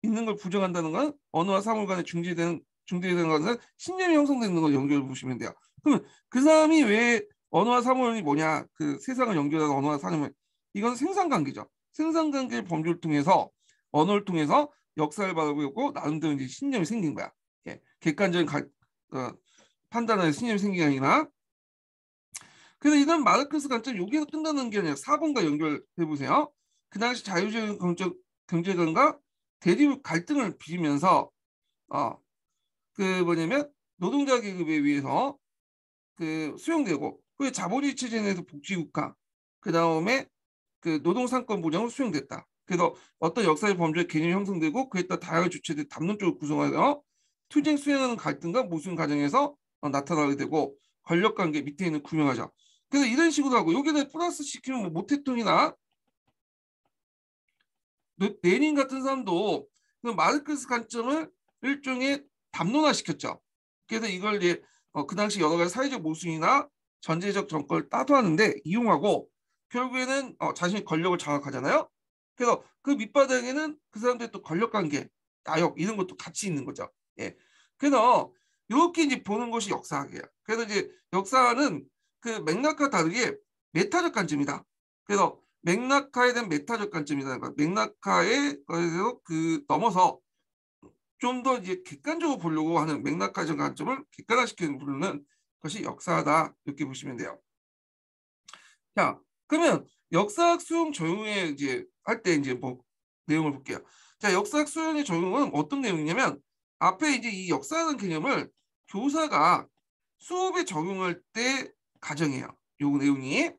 있는 걸 부정한다는 건 언어와 사물 간에 중재되는 것은 신념이 형성되는 걸 연결해 보시면 돼요. 그러면 그 사람이 왜 언어와 사물이 뭐냐? 그 세상을 연결하는 언어와 사물 이건 생산관계죠. 생산관계의 범주를 통해서 언어를 통해서 역사를 바라보고 나름대로 이제 신념이 생긴 거야. 예. 객관적인 판단하는 신념이 생긴 게 아니라 그래서 이런 마르크스 관점 여기서 끝나는 게 아니라 4번과 연결해 보세요. 그 당시 자유주의 경제관과 대립 갈등을 빚으면서 그 뭐냐면 노동자 계급에 의해서 그 수용되고 그 자본주의 체제 내에서 복지국가 그 다음에 그 노동상권 보장으로 수용됐다. 그래서 어떤 역사의 범죄 개념이 형성되고 그에 따라 다양한 주체들이 담론적으로 구성하여 투쟁 수행하는 갈등과 모순 과정에서 나타나게 되고 권력관계 밑에 있는 구명하죠. 그래서 이런 식으로 하고 여기는 플러스 시키면 뭐 모태통이나 레닌 같은 사람도 그 마르크스 관점을 일종의 담론화시켰죠. 그래서 이걸 이제 그 당시 여러 가지 사회적 모순이나 전제적 정권을 따도하는데 이용하고 결국에는 자신의 권력을 장악하잖아요. 그래서 그 밑바닥에는 그 사람들의 또 권력관계, 나욕 이런 것도 같이 있는 거죠. 예. 그래서 이렇게 이제 보는 것이 역사학이에요. 그래서 이제 역사는 그 맥락과 다르게 메타적 관점이다. 그래서 맥락화에 대한 메타적 관점이라는 거. 맥락화에 그 넘어서 좀 더 이제 객관적으로 보려고 하는 맥락화적 관점을 객관화시키는 부르는 것이 역사다 이렇게 보시면 돼요. 자, 그러면 역사학 수용 적용에 이제 할 때 이제 뭐 내용을 볼게요. 자, 역사학 수용의 적용은 어떤 내용이냐면 앞에 이제 이 역사라는 개념을 교사가 수업에 적용할 때 가정해요. 요 내용이.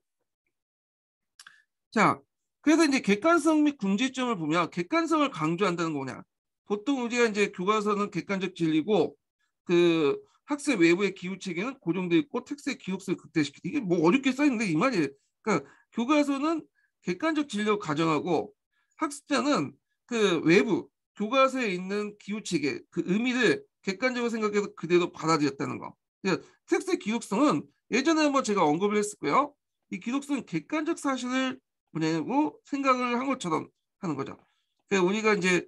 자, 그래서 이제 객관성 및 문제점을 보면 객관성을 강조한다는 거냐. 보통 우리가 이제 교과서는 객관적 진리고 그 학생 외부의 기후 체계는 고정돼 있고 text의 기록성을 극대시키기. 이게 뭐 어렵게 써 있는데 이 말이에요. 그러니까 교과서는 객관적 진리를 가정하고 학습자는 그 외부 교과서에 있는 기후 체계 그 의미를 객관적으로 생각해서 그대로 받아들였다는 거. 그러니까 텍스트의 기록성은 예전에 한번 제가 언급을 했을 거예요. 이 기록성은 객관적 사실을 뭐냐고 생각을 한 것처럼 하는 거죠. 그러니까 우리가 이제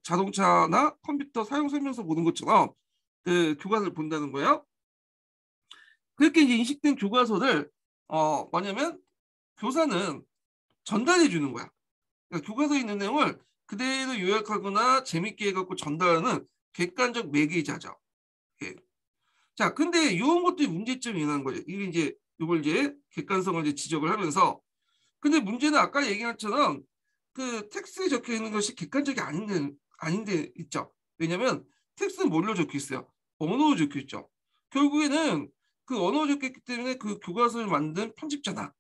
자동차나 컴퓨터 사용 설명서 보는 것처럼 그 교과서를 본다는 거예요. 그렇게 이제 인식된 교과서를 뭐냐면 교사는 전달해 주는 거야. 그러니까 교과서에 있는 내용을 그대로 요약하거나 재밌게 해갖고 전달하는 객관적 매개자죠. 예. 자, 근데 이런 것들이 문제점이 있는 거죠. 이게 이제 이걸 이제 객관성을 이제 지적을 하면서 근데 문제는 아까 얘기한 것처럼 그 텍스트에 적혀 있는 것이 객관적이 아닌데 있죠. 왜냐하면 텍스트는 뭘로 적혀 있어요? 언어로 적혀 있죠. 결국에는 그 언어로 적혀 있기 때문에 그 교과서를 만든 편집자나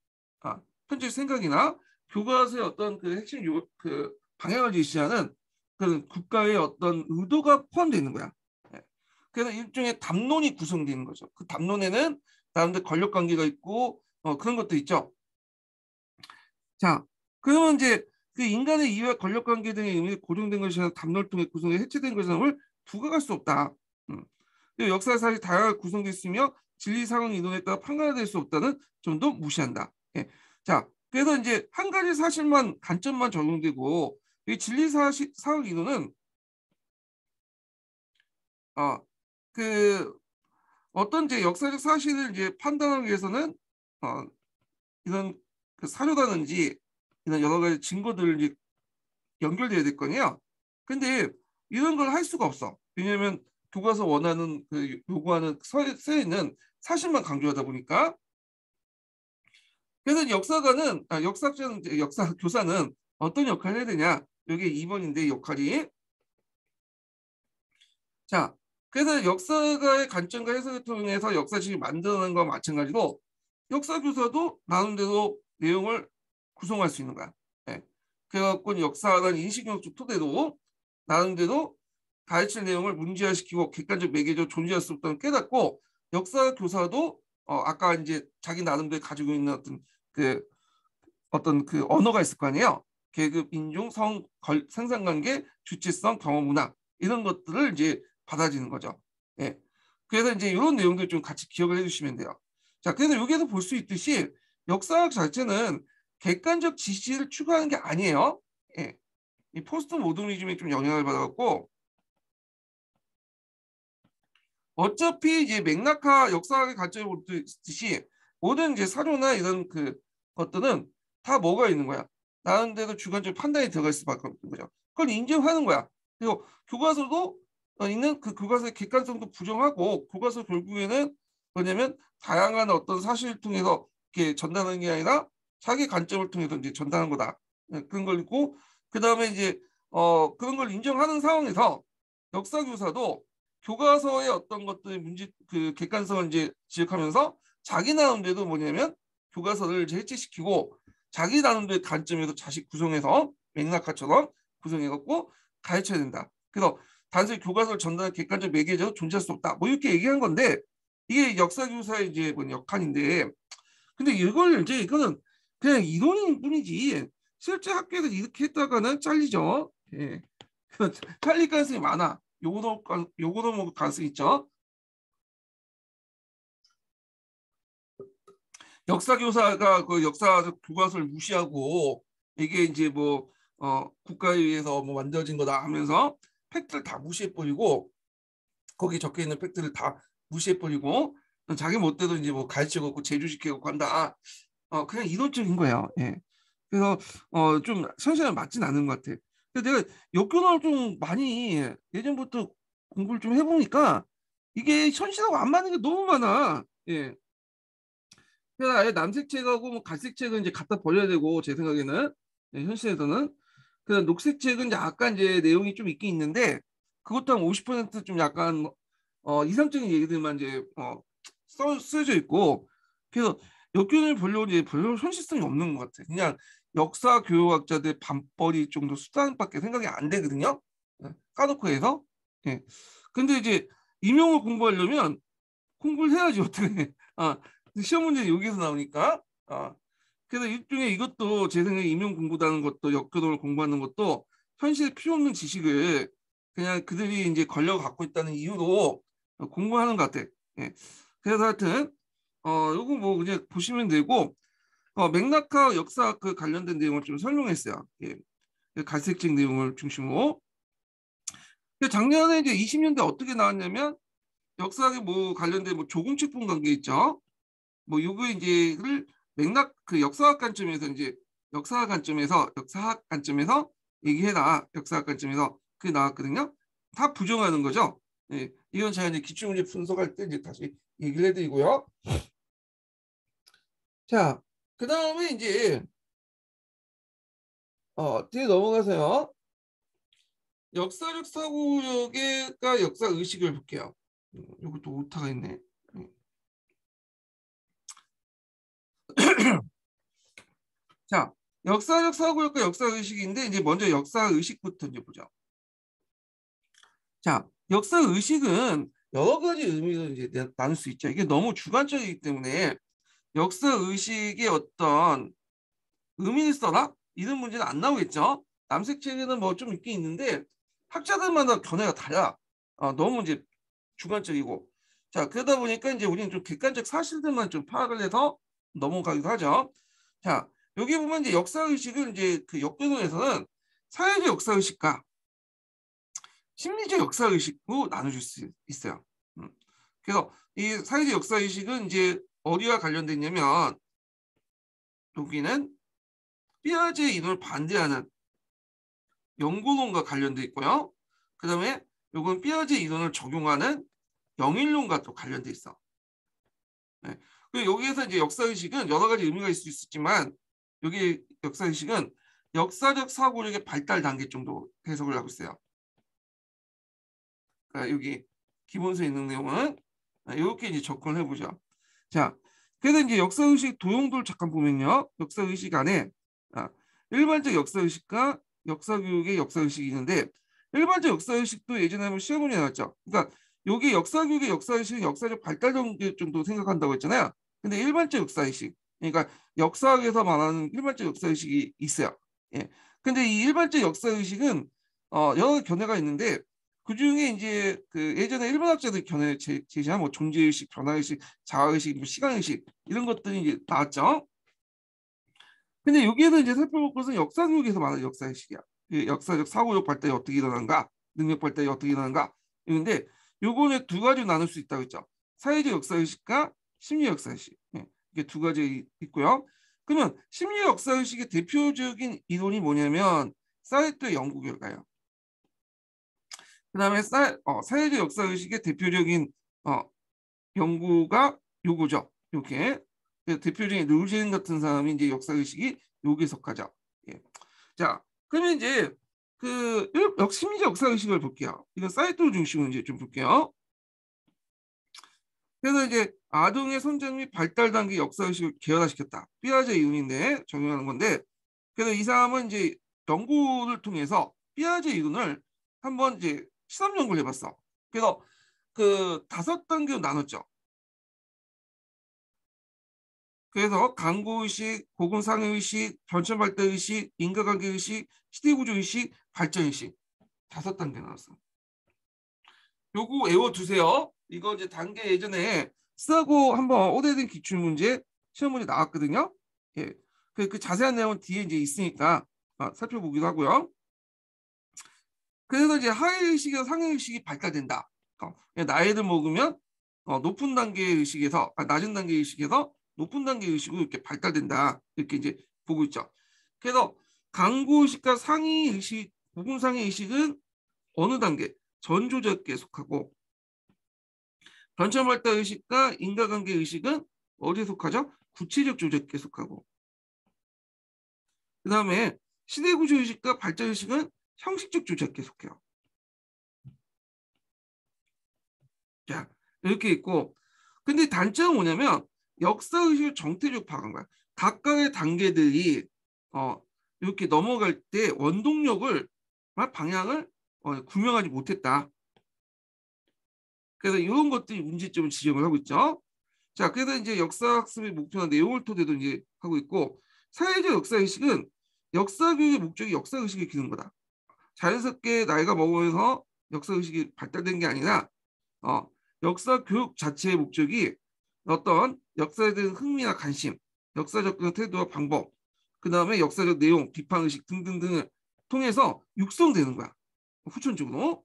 편집 생각이나 교과서의 어떤 그 핵심 그 방향을 제시하는 그런 국가의 어떤 의도가 포함되어 있는 거야. 예. 그래서 일종의 담론이 구성되는 거죠. 그 담론에는 나름대로 권력 관계가 있고 그런 것도 있죠. 자, 그러면 이제 그 인간의 이해와 권력 관계 등의 의미가 고정된 것이나 담론을 통해 구성해 해체된 것을 두고갈 수 없다. 역사 사실이 다양하게 구성되어 있으며 진리 상황 이론에 따라 판가될 수 없다는 점도 무시한다. 예. 자, 그래서 이제 한 가지 사실만 관점만 적용되고 이 진리 사학 이론은 그 어떤 이제 역사적 사실을 이제 판단하기 위해서는 이런 그 사료라든지 이런 여러 가지 증거들을 이제 연결돼야 될 거네요. 근데 이런 걸 할 수가 없어. 왜냐하면 교과서 원하는 그 요구하는 서에 있는 사실만 강조하다 보니까. 그래서 역사가는 역사학자는 역사 교사는 어떤 역할을 해야 되냐? 여기 2번인데 역할이. 자, 그래서 역사가의 관점과 해석을 통해서 역사식을 만드는 것과 마찬가지로 역사 교사도 나름대로 내용을 구성할 수 있는 거야. 네. 그래갖고 역사라는 인식론적 토대로 나름대로 가르칠 내용을 문제화시키고 객관적 매개적 존재할 수 없다는 깨닫고 역사 교사도 아까 이제 자기 나름대로 가지고 있는 어떤 그 언어가 있을 거 아니에요. 계급, 인종, 생산관계, 주체성, 경험, 문화 이런 것들을 이제 받아지는 거죠. 예. 그래서 이제 이런 내용들 좀 같이 기억을 해주시면 돼요. 자, 그래서 여기에서 볼 수 있듯이 역사학 자체는 객관적 지시를 추구하는 게 아니에요. 예. 이 포스트 모더니즘에 좀 영향을 받아갖고 어차피 이제 맥락화 역사학의 관점을 보듯이 모든 이제 사료나 이런 그 것들은 다 뭐가 있는 거야. 나름대로 주관적 판단이 들어갈 수밖에 없는 거죠. 그걸 인정하는 거야. 그리고 교과서도 있는 그 교과서의 객관성도 부정하고 교과서 결국에는 뭐냐면 다양한 어떤 사실을 통해서 이렇게 전달하는 게 아니라 자기 관점을 통해서 이제 전달하는 거다. 그런 걸 있고 그 다음에 이제 그런 걸 인정하는 상황에서 역사 교사도 교과서의 어떤 것들의 문제 그 객관성을 이제 지적하면서 자기 나름대로 뭐냐면 교과서를 이제 해체시키고 자기 나름대로의 관점에서 자식 구성해서 맥락화처럼 구성해갖고 가르쳐야 된다. 그래서 단순히 교과서를 전달하는 객관적 매개자로 존재할 수 없다. 뭐 이렇게 얘기한 건데 이게 역사 교사의 이제 뭐 역할인데 근데 이걸 이제 이거는 그냥 이론일 뿐이지 실제 학교에서 이렇게 했다가는 잘리죠. 예. 잘릴 가능성이 많아. 요거도 뭐 가능성이 있죠. 역사 교사가 그 역사 교과서를 무시하고 이게 이제 뭐 국가에 의해서 뭐 만들어진 거다 하면서 팩트를 다 무시해버리고 거기 적혀 있는 팩트를 다 무시해버리고 자기 멋대로 이제 뭐 가르치고 제주시키고 간다. 그냥 이론적인 거예요. 예. 그래서 좀 현실에 맞진 않은 것 같아. 근데 내가 역교를 좀 많이 예전부터 공부를 좀 해보니까 이게 현실하고 안 맞는 게 너무 많아. 예. 그래서 아예 남색책하고 뭐 갈색책은 이제 갖다 버려야 되고 제 생각에는 예, 현실에서는 그 녹색책은 이제 약간 이제 내용이 좀 있긴 있는데 그것도 한 50%좀 약간 이상적인 얘기들만 이제 쓰여져 있고 그래서 역균을 보려고 이제 별로 현실성이 없는 것 같아. 그냥 역사 교육학자들 밤벌이 정도 수단밖에 생각이 안 되거든요. 예, 까놓고 해서. 예. 근데 이제 임용을 공부하려면 공부를 해야지 어떻게. 시험 문제 여기서 나오니까. 그래서 일종의 이것도 제 생각에 임용 공부라는 것도 역교동을 공부하는 것도 현실에 필요 없는 지식을 그냥 그들이 이제 권력을 갖고 있다는 이유로 공부하는 것 같아. 예. 그래서 하여튼 요거 뭐 그냥 보시면 되고 맥락과 역사 그 관련된 내용을 좀 설명했어요. 예. 갈색책 내용을 중심으로. 작년에 이제 20년대 어떻게 나왔냐면 역사학에 뭐 관련된 뭐 조공책본 관계 있죠. 뭐 요거 이제를 맥락 그 역사학 관점에서 이제 역사학 관점에서 얘기해라. 역사학 관점에서 그게 나왔거든요. 다 부정하는 거죠. 예. 이건 제가 이제 기출문제 분석할 때 이제 다시 얘기를 해드리고요. 자, 그 다음에 이제 뒤에 넘어가서요. 역사적 사고력과 역사 의식을 볼게요. 이것도 오타가 있네. 자, 역사적 사고력과 역사 의식인데 이제 먼저 역사 의식부터 이제 보죠. 자, 역사 의식은 여러 가지 의미로 이제 나눌 수 있죠. 이게 너무 주관적이기 때문에 역사 의식의 어떤 의미를 써라 이런 문제는 안 나오겠죠. 남색 책에는 뭐 좀 있긴 있는데 학자들마다 견해가 달라. 너무 이제 주관적이고. 자, 그러다 보니까 이제 우리는 좀 객관적 사실들만 좀 파악을 해서 넘어가기도 하죠. 자, 여기 보면 이제 역사 의식은 이제 그 역교동에서는 사회적 역사의식과 심리적 역사의식도 나눠줄 수 있어요. 그래서 이 사회적 역사의식은 이제 어디와 관련됐냐면 여기는 삐아제 이론을 반대하는 연구론과 관련돼 있고요. 그 다음에 요건 삐아제 이론을 적용하는 영일론과 또 관련돼 있어. 네. 그리고 여기에서 이제 역사의식은 여러 가지 의미가 있을 수 있지만 여기 역사의식은 역사적 사고력의 발달 단계 정도 해석을 하고 있어요. 그러니까 여기 기본서에 있는 내용은 이렇게 이제 접근을 해보죠. 자, 그래서 이제 역사의식 도형도를 잠깐 보면요. 역사의식 안에 일반적 역사의식과 역사교육의 역사의식이 있는데 일반적 역사의식도 예전에 한번 시험문제 나왔죠. 그러니까 여기 역사교육의 역사의식은 역사적 발달 단계 정도 생각한다고 했잖아요. 근데 일반적 역사의식, 그러니까 역사학에서 말하는 일반적 역사의식이 있어요. 예. 근데 이 일반적 역사의식은 여러 견해가 있는데 그 중에 이제 그 예전에 일본 학자들 견해 제시한 뭐 존재의식, 변화의식, 자아의식, 뭐 시간의식 이런 것들이 이제 나왔죠. 근데 여기에서 이제 살펴볼 것은 역사교육에서 말하는 역사의식이야. 역사적 사고력 발달이 어떻게 일어나는가, 능력 발달이 어떻게 일어나는가. 이런데 요거는 두 가지로 나눌 수 있다고 했죠. 사회적 역사의식과 심리 역사의식. 예, 이게 두 가지 있고요. 그러면 심리 역사의식의 대표적인 이론이 뭐냐면 사이트의 연구 결과예요. 그 다음에 사회적 역사의식의 대표적인 연구가 요거죠. 이렇게 대표적인 룰젠 같은 사람이 이제 역사의식이 여기에 속하죠. 예. 자, 그러면 이제 그 심리적 역사의식을 볼게요. 이건 사이트 중심으로 이제 좀 볼게요. 그래서 이제 아동의 성장 및 발달 단계 역사의식을 개연화시켰다. 삐아제 이론인데 적용하는 건데, 그래서 이 사람은 이제 연구를 통해서 삐아제 이론을 한번 이제 시험 연구를 해봤어. 그래서 그 5단계로 나눴죠. 그래서 강구의식, 고금상의식, 변천발달의식, 인과관계의식, 시대구조의식, 발전의식 5단계 나왔어. 요거 외워두세요. 이거 이제 단계 예전에 쓰고 한번 오래된 기출문제 시험 문제 나왔거든요. 예. 그 자세한 내용은 뒤에 이제 있으니까 살펴보기도 하고요. 그래서 이제 하위의식이나 상위의식이 발달된다. 나이를 먹으면 높은 단계 의식에서 낮은 단계 의식에서 높은 단계 의식으로 이렇게 발달된다. 이렇게 이제 보고 있죠. 그래서 강구 의식과 상위 의식, 부분 상위 의식은 어느 단계? 전조적에 속하고 변천 발달 의식과 인과관계 의식은 어디에 속하죠? 구체적 조작에 속하고 그 다음에 시대구조 의식과 발전 의식은 형식적 조작에 속해요. 자, 이렇게 있고 근데 단점은 뭐냐면 역사의식을 정태적 파악한 거야. 각각의 단계들이 이렇게 넘어갈 때 원동력을 방향을 구명하지 못했다. 그래서 이런 것들이 문제점을 지적을 하고 있죠. 자, 그래서 이제 역사학습의 목표나 내용을 토대로 이제 하고 있고 사회적 역사의식은 역사교육의 목적이 역사의식을 기르는 거다. 자연스럽게 나이가 먹으면서 역사의식이 발달된 게 아니라 역사 교육 자체의 목적이 어떤 역사에 대한 흥미나 관심, 역사적 태도와 방법, 그 다음에 역사적 내용, 비판의식 등등등을 통해서 육성되는 거야. 후천적으로.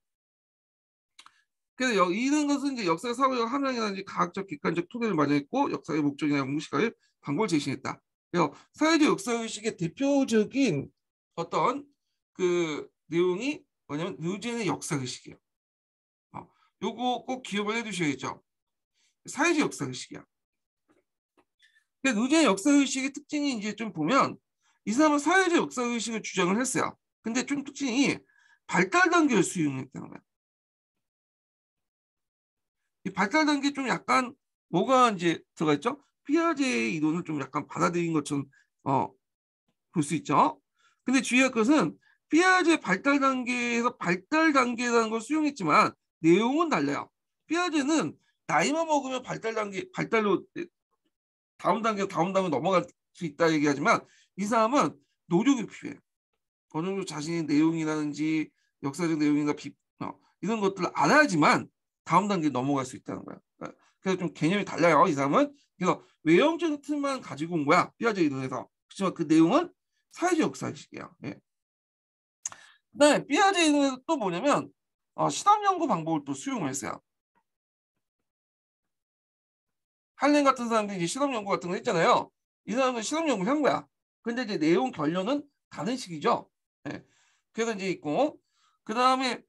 그래서 이런 것은 이제 역사 사고적 함량이라든지 과학적 객관적 토대를 마련했고 역사의 목적이나 연구시각을 방법을 제시했다. 그래서 사회적 역사의식의 대표적인 어떤 그 내용이 뭐냐면 뉴젠의 역사의식이에요. 요거 꼭 기억을 해두셔야죠. 사회적 역사의식이야. 누젠 역사의식의 특징이 이제 좀 보면 이 사람은 사회적 역사의식을 주장을 했어요. 근데 좀 특징이 발달 단계를 수용했다는 거야. 이 발달 단계 좀 약간 뭐가 이제 들어가 있죠? 피아제의 이론을 좀 약간 받아들인 것처럼 볼 수 있죠. 근데 주의할 것은 피아제 발달 단계에서 발달 단계라는 걸 수용했지만 내용은 달라요. 피아제는 나이만 먹으면 발달로 다음 단계 넘어갈 수 있다 얘기하지만 이 사람은 노력이 필요해. 어느 정도 자신의 내용이라든지 역사적 내용이나 이런 것들을 알아야지만 다음 단계에 넘어갈 수 있다는 거야. 그래서 좀 개념이 달라요. 이 사람은. 그래서 외형적인 틀만 가지고 온 거야. 피아제 이론에서. 그렇지만 그 내용은 사회적 역사의식이야. 예. 그다음에 삐아제이는 또 뭐냐면 실험 연구 방법을 또 수용을 했어요. 할렌 같은 사람들이 이제 실험 연구 같은 거 했잖아요. 이 사람은 실험 연구를 한 거야. 근데 이제 내용 결론은 다른 식이죠. 예. 그래서 이제 있고 그다음에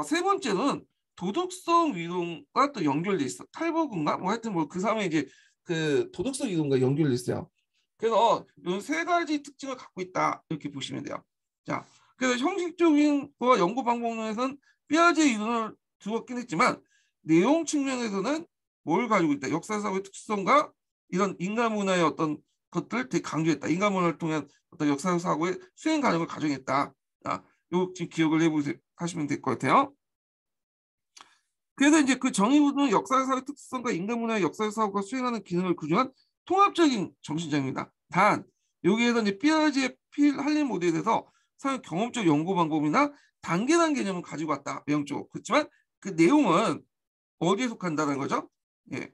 세 번째는 도덕성 이론과 또 연결돼 있어. 탈버그인가? 뭐 하여튼 뭐 그 사람의 이제 그 도덕성 이론과 연결돼 있어요. 그래서 이 세 가지 특징을 갖고 있다 이렇게 보시면 돼요. 자, 그래서 형식적인 거와 연구 방법론에서는 삐아제 이론을 두었긴 했지만 내용 측면에서는 뭘 가지고 있다. 역사사고의 특성과 이런 인간 문화의 어떤 것들을 되게 강조했다. 인간 문화를 통한 어떤 역사사고의 수행 과정을 가정했다. 요 지금 기억을 해보세요. 하시면 될 것 같아요. 그래서 이제 그 정의부는 역사사고의 특성과 인간 문화의 역사사고가 수행하는 기능을 구조한 통합적인 정신장입니다. 단 여기에서 이제 삐아제의 필 할린 모델에 대해서 사용 경험적 연구 방법이나 단계단 개념을 가지고 왔다. 외형적으로. 그렇지만 그 내용은 어디에 속한다는 거죠? 예,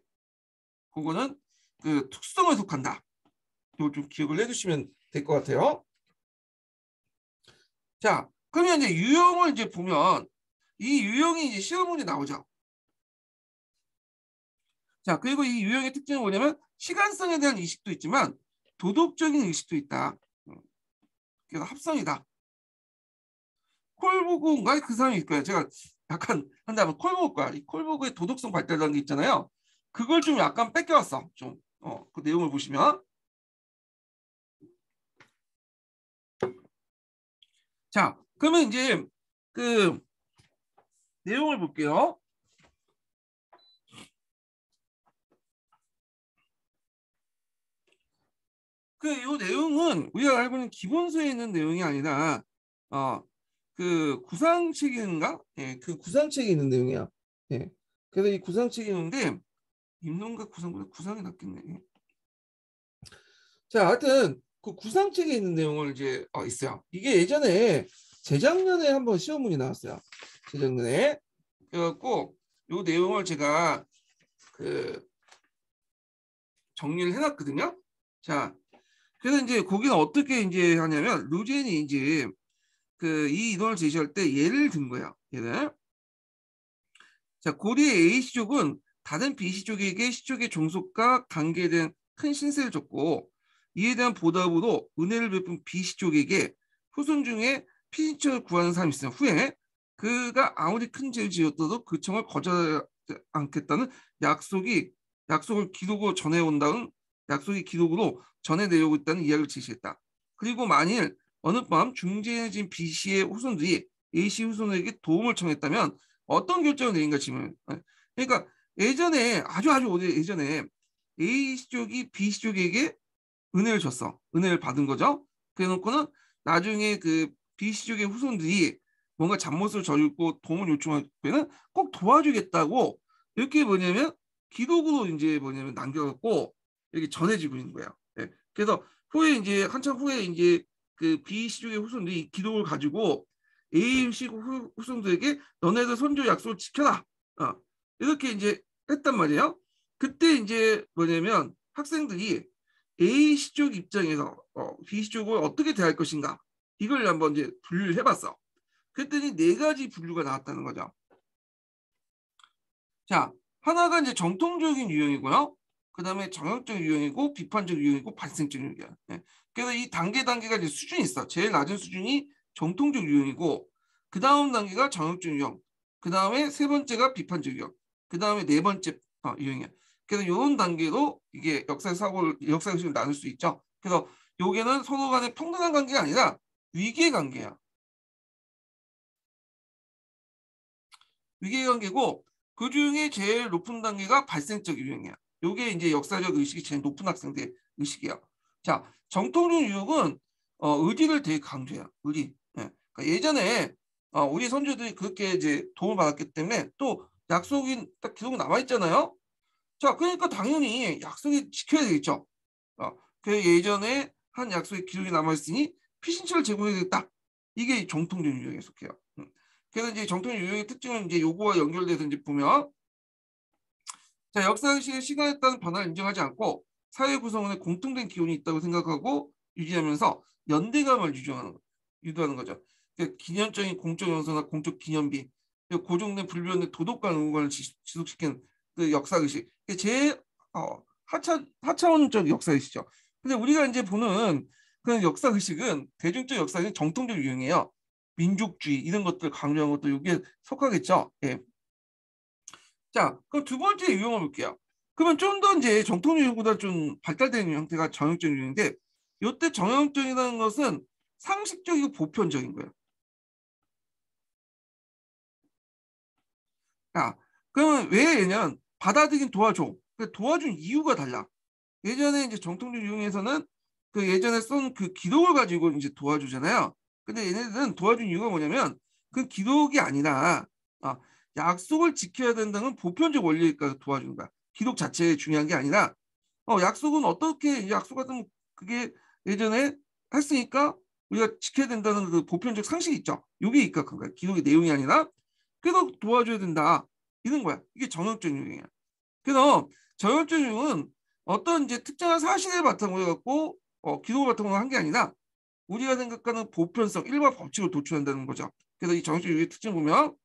그거는 그 특성에 속한다. 이거 좀 기억을 해주시면 될 것 같아요. 자, 그러면 이제 유형을 이제 보면 이 유형이 이제 시험 문제 나오죠. 자, 그리고 이 유형의 특징은 뭐냐면 시간성에 대한 의식도 있지만 도덕적인 의식도 있다. 그래서 합성이다. 콜보그인가 그 사람이 있을 거예요. 제가 약간 한다면 콜보그 거야. 이 콜보그의 도덕성 발달이라는 게 있잖아요. 그걸 좀 약간 뺏겨왔어. 좀 그 내용을 보시면. 자, 그러면 이제 그 내용을 볼게요. 그 이 내용은 우리가 알고 있는 기본서에 있는 내용이 아니라 그 구상책인가? 예, 그 구상책에 있는 내용이야. 예. 그래서 이 구상책이 있는데 입론과 구상보다 구상이 낫겠네. 예. 자, 하여튼 그 구상책에 있는 내용을 이제 있어요. 이게 예전에 재작년에 한번 시험문이 나왔어요. 재작년에. 그래갖고 이 내용을 제가 그 정리를 해놨거든요. 자, 그래서 이제 거기는 어떻게 이제 하냐면 루젠이 이제 그 이 이론을 제시할 때 예를 든 거예요. 예를. 자, 고대의 A시족은 다른 B시족에게 시족의 종속과 관계에 대한 큰 신세를 졌고 이에 대한 보답으로 은혜를 베푼 B시족에게 후손 중에 피신처를 구하는 사람이 있으면 후에 그가 아무리 큰 죄를 지었어도 그 청을 거절하지 않겠다는 약속을 기록으로 전해온다는 약속이 기록으로 전해내려고 있다는 이야기를 제시했다. 그리고 만일 어느 밤 중재해진 B씨의 후손들이 A씨 후손에게 도움을 청했다면 어떤 결정을 내린가 질문. 그러니까 예전에 아주 오래 예전에 A시족이 B시족에게 은혜를 줬어. 은혜를 받은 거죠. 그래놓고는 나중에 그 B시족의 후손들이 뭔가 잘못을 저질고 도움을 요청할 때는 꼭 도와주겠다고 이렇게 뭐냐면 기록으로 이제 뭐냐면 남겨갖고 이렇게 전해지고 있는 거예요. 네. 그래서 후에 이제 한참 후에 이제 그 B시족의 후손들이 이 기록을 가지고 A식 후손들에게 너네들 선조 약속을 지켜라. 이렇게 이제 했단 말이에요. 그때 이제 뭐냐면 학생들이 A시족 입장에서 B시족을 어떻게 대할 것인가 이걸 한번 이제 분류를 해봤어. 그랬더니 네 가지 분류가 나왔다는 거죠. 자, 하나가 이제 정통적인 유형이고요. 그 다음에 정형적 유형이고 비판적 유형이고 발생적 유형이야. 네. 그래서 이 단계가 이제 수준이 있어. 제일 낮은 수준이 정통적 유형이고 그 다음 단계가 정형적 유형. 그 다음에 세 번째가 비판적 유형. 그 다음에 네 번째 유형이야. 그래서 이런 단계로 이게 역사의식을 나눌 수 있죠. 그래서 요게는 서로 간의 평등한 관계가 아니라 위계 관계야. 위계 관계고 그 중에 제일 높은 단계가 발생적 유형이야. 요게 이제 역사적 의식이 제일 높은 학생들의 의식이야. 자, 정통적 유형은 의리를 되게 강조해요. 의리. 예. 그러니까 예전에 우리 선조들이 그렇게 이제 도움을 받았기 때문에 또 약속이 딱 기록 남아 있잖아요. 자, 그러니까 당연히 약속이 지켜야 되겠죠. 그 예전에 한 약속의 기록이 남아 있으니 피신처를 제공해야겠다. 이게 정통적 유형에 속해요. 그래서 이제 정통 유형의 특징은 이제 요거와 연결돼서 이제 보면 자, 역사의식의 시간에 따른 변화를 인정하지 않고 사회 구성원에 공통된 기운이 있다고 생각하고 유지하면서 연대감을 유도하는 거죠. 그러니까 기념적인 공적 연서나 공적 기념비, 고정된 불변의 도덕과 의무관을 지속시키는 그 역사 의식. 제 하차원적 역사 의식이죠. 근데 우리가 이제 보는 그런 역사 의식은 대중적 역사는 정통적 유형이에요. 민족주의 이런 것들 강조한 것도 여기에 속하겠죠. 예. 자, 그럼 두 번째 유형을 볼게요. 그러면 좀 더 이제 정통 유형보다 좀 발달된 형태가 정형적 유형인데, 이때 정형적이라는 것은 상식적이고 보편적인 거예요. 야, 그러면 왜 얘냐면 받아들이긴 도와줘. 그 도와준 이유가 달라. 예전에 이제 정통적 유형에서는 그 예전에 쓴 그 기록을 가지고 이제 도와주잖아요. 근데 얘네들은 도와준 이유가 뭐냐면 그 기록이 아니라 아, 약속을 지켜야 된다는 보편적 원리니까 도와주는 거야. 기록 자체에 중요한 게 아니라 약속은 어떻게 약속하든 그게 예전에 했으니까 우리가 지켜야 된다는 그 보편적 상식이 있죠. 이게 입각한 거야. 기록의 내용이 아니라 그래서 도와줘야 된다. 이런 거야. 이게 정형적 유형이야. 그래서 정형적 유형은 어떤 이제 특정한 사실을 바탕으로 해갖고 기록을 바탕으로 한 게 아니라 우리가 생각하는 보편성, 일반 법칙을 도출한다는 거죠. 그래서 이 정형적 유형의 특징 보면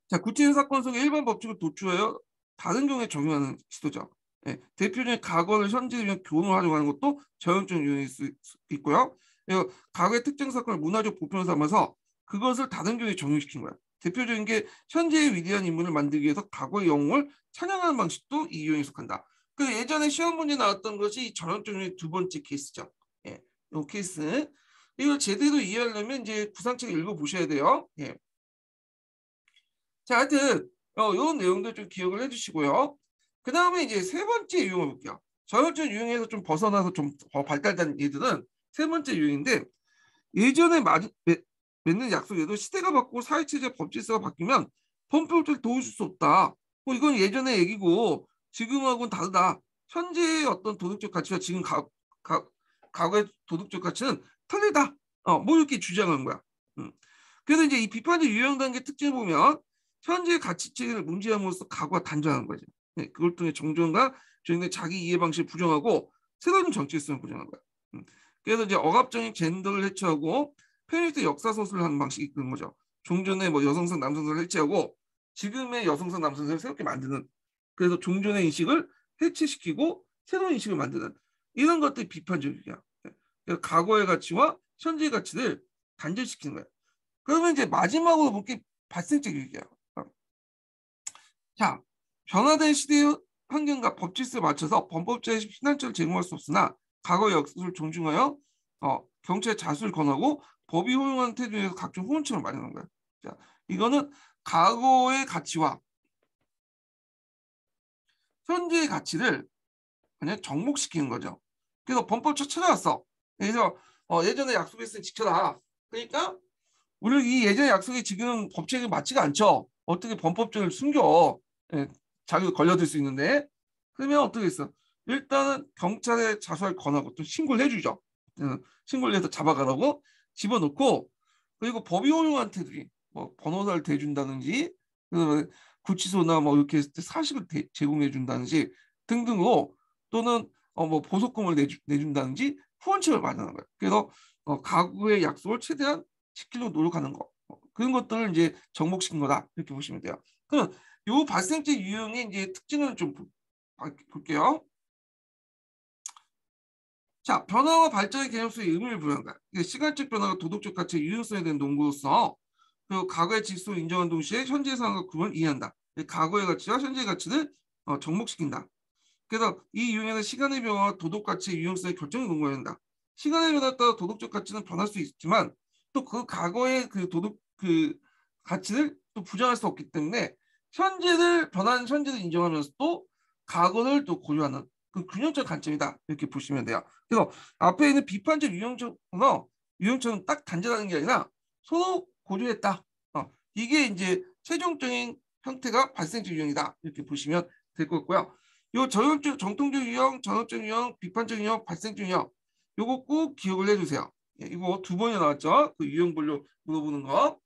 자, 구체적 사건 속에 일반 법칙을 도출하여 다른 경우에 적용하는 시도죠. 예, 대표적인 과거를 현재를 위한 교훈을 활용하는 것도 저형적 유형일 수 있고요. 그리고 과거의 특정 사건을 문화적 보편을 삼아서 그것을 다른 경우에 적용시킨 거야. 대표적인 게 현재의 위대한 인물을 만들기 위해서 과거의 영웅을 찬양하는 방식도 이 유형에 속한다. 그 예전에 시험 문제 나왔던 것이 저형적 유형의 두 번째 케이스죠. 예, 이 케이스. 이걸 제대로 이해하려면 이제 구상책을 읽어보셔야 돼요. 예. 자, 하여튼 이런 내용들 좀 기억을 해주시고요. 그 다음에 이제 세 번째 유형을 볼게요. 저혈전 유형에서 좀 벗어나서 좀 발달된 얘들은 세 번째 유형인데 예전에 맺는 약속에도 시대가 바뀌고 사회체제 법질서가 바뀌면 범법을 도와줄 수 없다. 이건 예전의 얘기고 지금하고는 다르다. 현재의 어떤 도덕적 가치와 지금 과거의 도덕적 가치는 틀리다. 뭐 이렇게 주장한 거야. 그래서 이제 이 비판적 유형 단계 특징을 보면 현재 가치체계를 문제함으로써 과거와 단절하는 거죠. 네, 그걸 통해 정전과 조정의 자기 이해 방식을 부정하고 새로운 정체성을 부정하는 거야. 그래서 이제 억압적인 젠더를 해체하고 페미니스트 역사 소설을 하는 방식이 그런 거죠. 종전의 뭐 여성성 남성성을 해체하고 지금의 여성성 남성성을 새롭게 만드는, 그래서 종전의 인식을 해체시키고 새로운 인식을 만드는 이런 것들이 비판적이야. 그래서 과거의 가치와 현재의 가치를 단절시키는 거야. 그러면 이제 마지막으로 볼 게 발생적 유익이야. 자, 변화된 시대의 환경과 법질서에 맞춰서 범법자의 피난처를 제공할 수 없으나 과거의 역사를 존중하여 경찰에 자수를 권하고 법이 허용하는 태도에서 각종 후원책을 마련한 거야. 자, 이거는 과거의 가치와 현재의 가치를 그냥 정복시키는 거죠. 그래서 범법자 찾아왔어. 그래서 예전에 약속했으니 지켜라. 그러니까 우리 이 예전의 약속이 지금 법칙에 맞지가 않죠. 어떻게 범법적을 숨겨? 예, 자기가 걸려들 수 있는데 그러면 어떻게 했어? 일단은 경찰에 자수할 권하고 또 신고를 해주죠. 신고를 해서 잡아가라고 집어넣고, 그리고 법이 허용한 테두리 뭐 변호사를 대준다든지 구치소나 뭐 이렇게 사식을 제공해 준다든지 등등으로, 또는 뭐 보석금을 내준다든지 후원책을 마련하는 거예요. 그래서 가구의 약속을 최대한 시키려고 노력하는 거, 그런 것들을 이제 정복시킨 거다 이렇게 보시면 돼요. 그럼 요 발생제 유형의 이제 특징을 좀 볼게요. 자, 변화와 발전의 개념 속에 의미를 부여한다. 시간적 변화가 도덕적 가치의 유효성에 대한 논구로서 그 과거의 질서를 인정한 동시에 현재의 상황과 구분을 이해한다. 과거의 가치와 현재의 가치를 접목시킨다. 그래서 이 유형에는 시간의 변화와 도덕 가치의 유용성의 결정을 논거해야 한다. 시간의 변화에 따라 도덕적 가치는 변할 수 있지만 또 그 과거의 그 도덕 그 가치를 또 부정할 수 없기 때문에 현재를 변하는 현재를 인정하면서 또 과거를 또 고려하는 그 균형적 관점이다 이렇게 보시면 돼요. 그래서 앞에 있는 비판적 유형처럼 딱 단절하는 게 아니라 서로 고려했다. 이게 이제 최종적인 형태가 발생적 유형이다 이렇게 보시면 될 것 같고요. 요 저형적 정통적 유형, 전형적 유형, 비판적 유형, 발생적 유형 요거 꼭 기억을 해주세요. 예, 이거 두 번이나 나왔죠. 그 유형 분류 물어보는 거.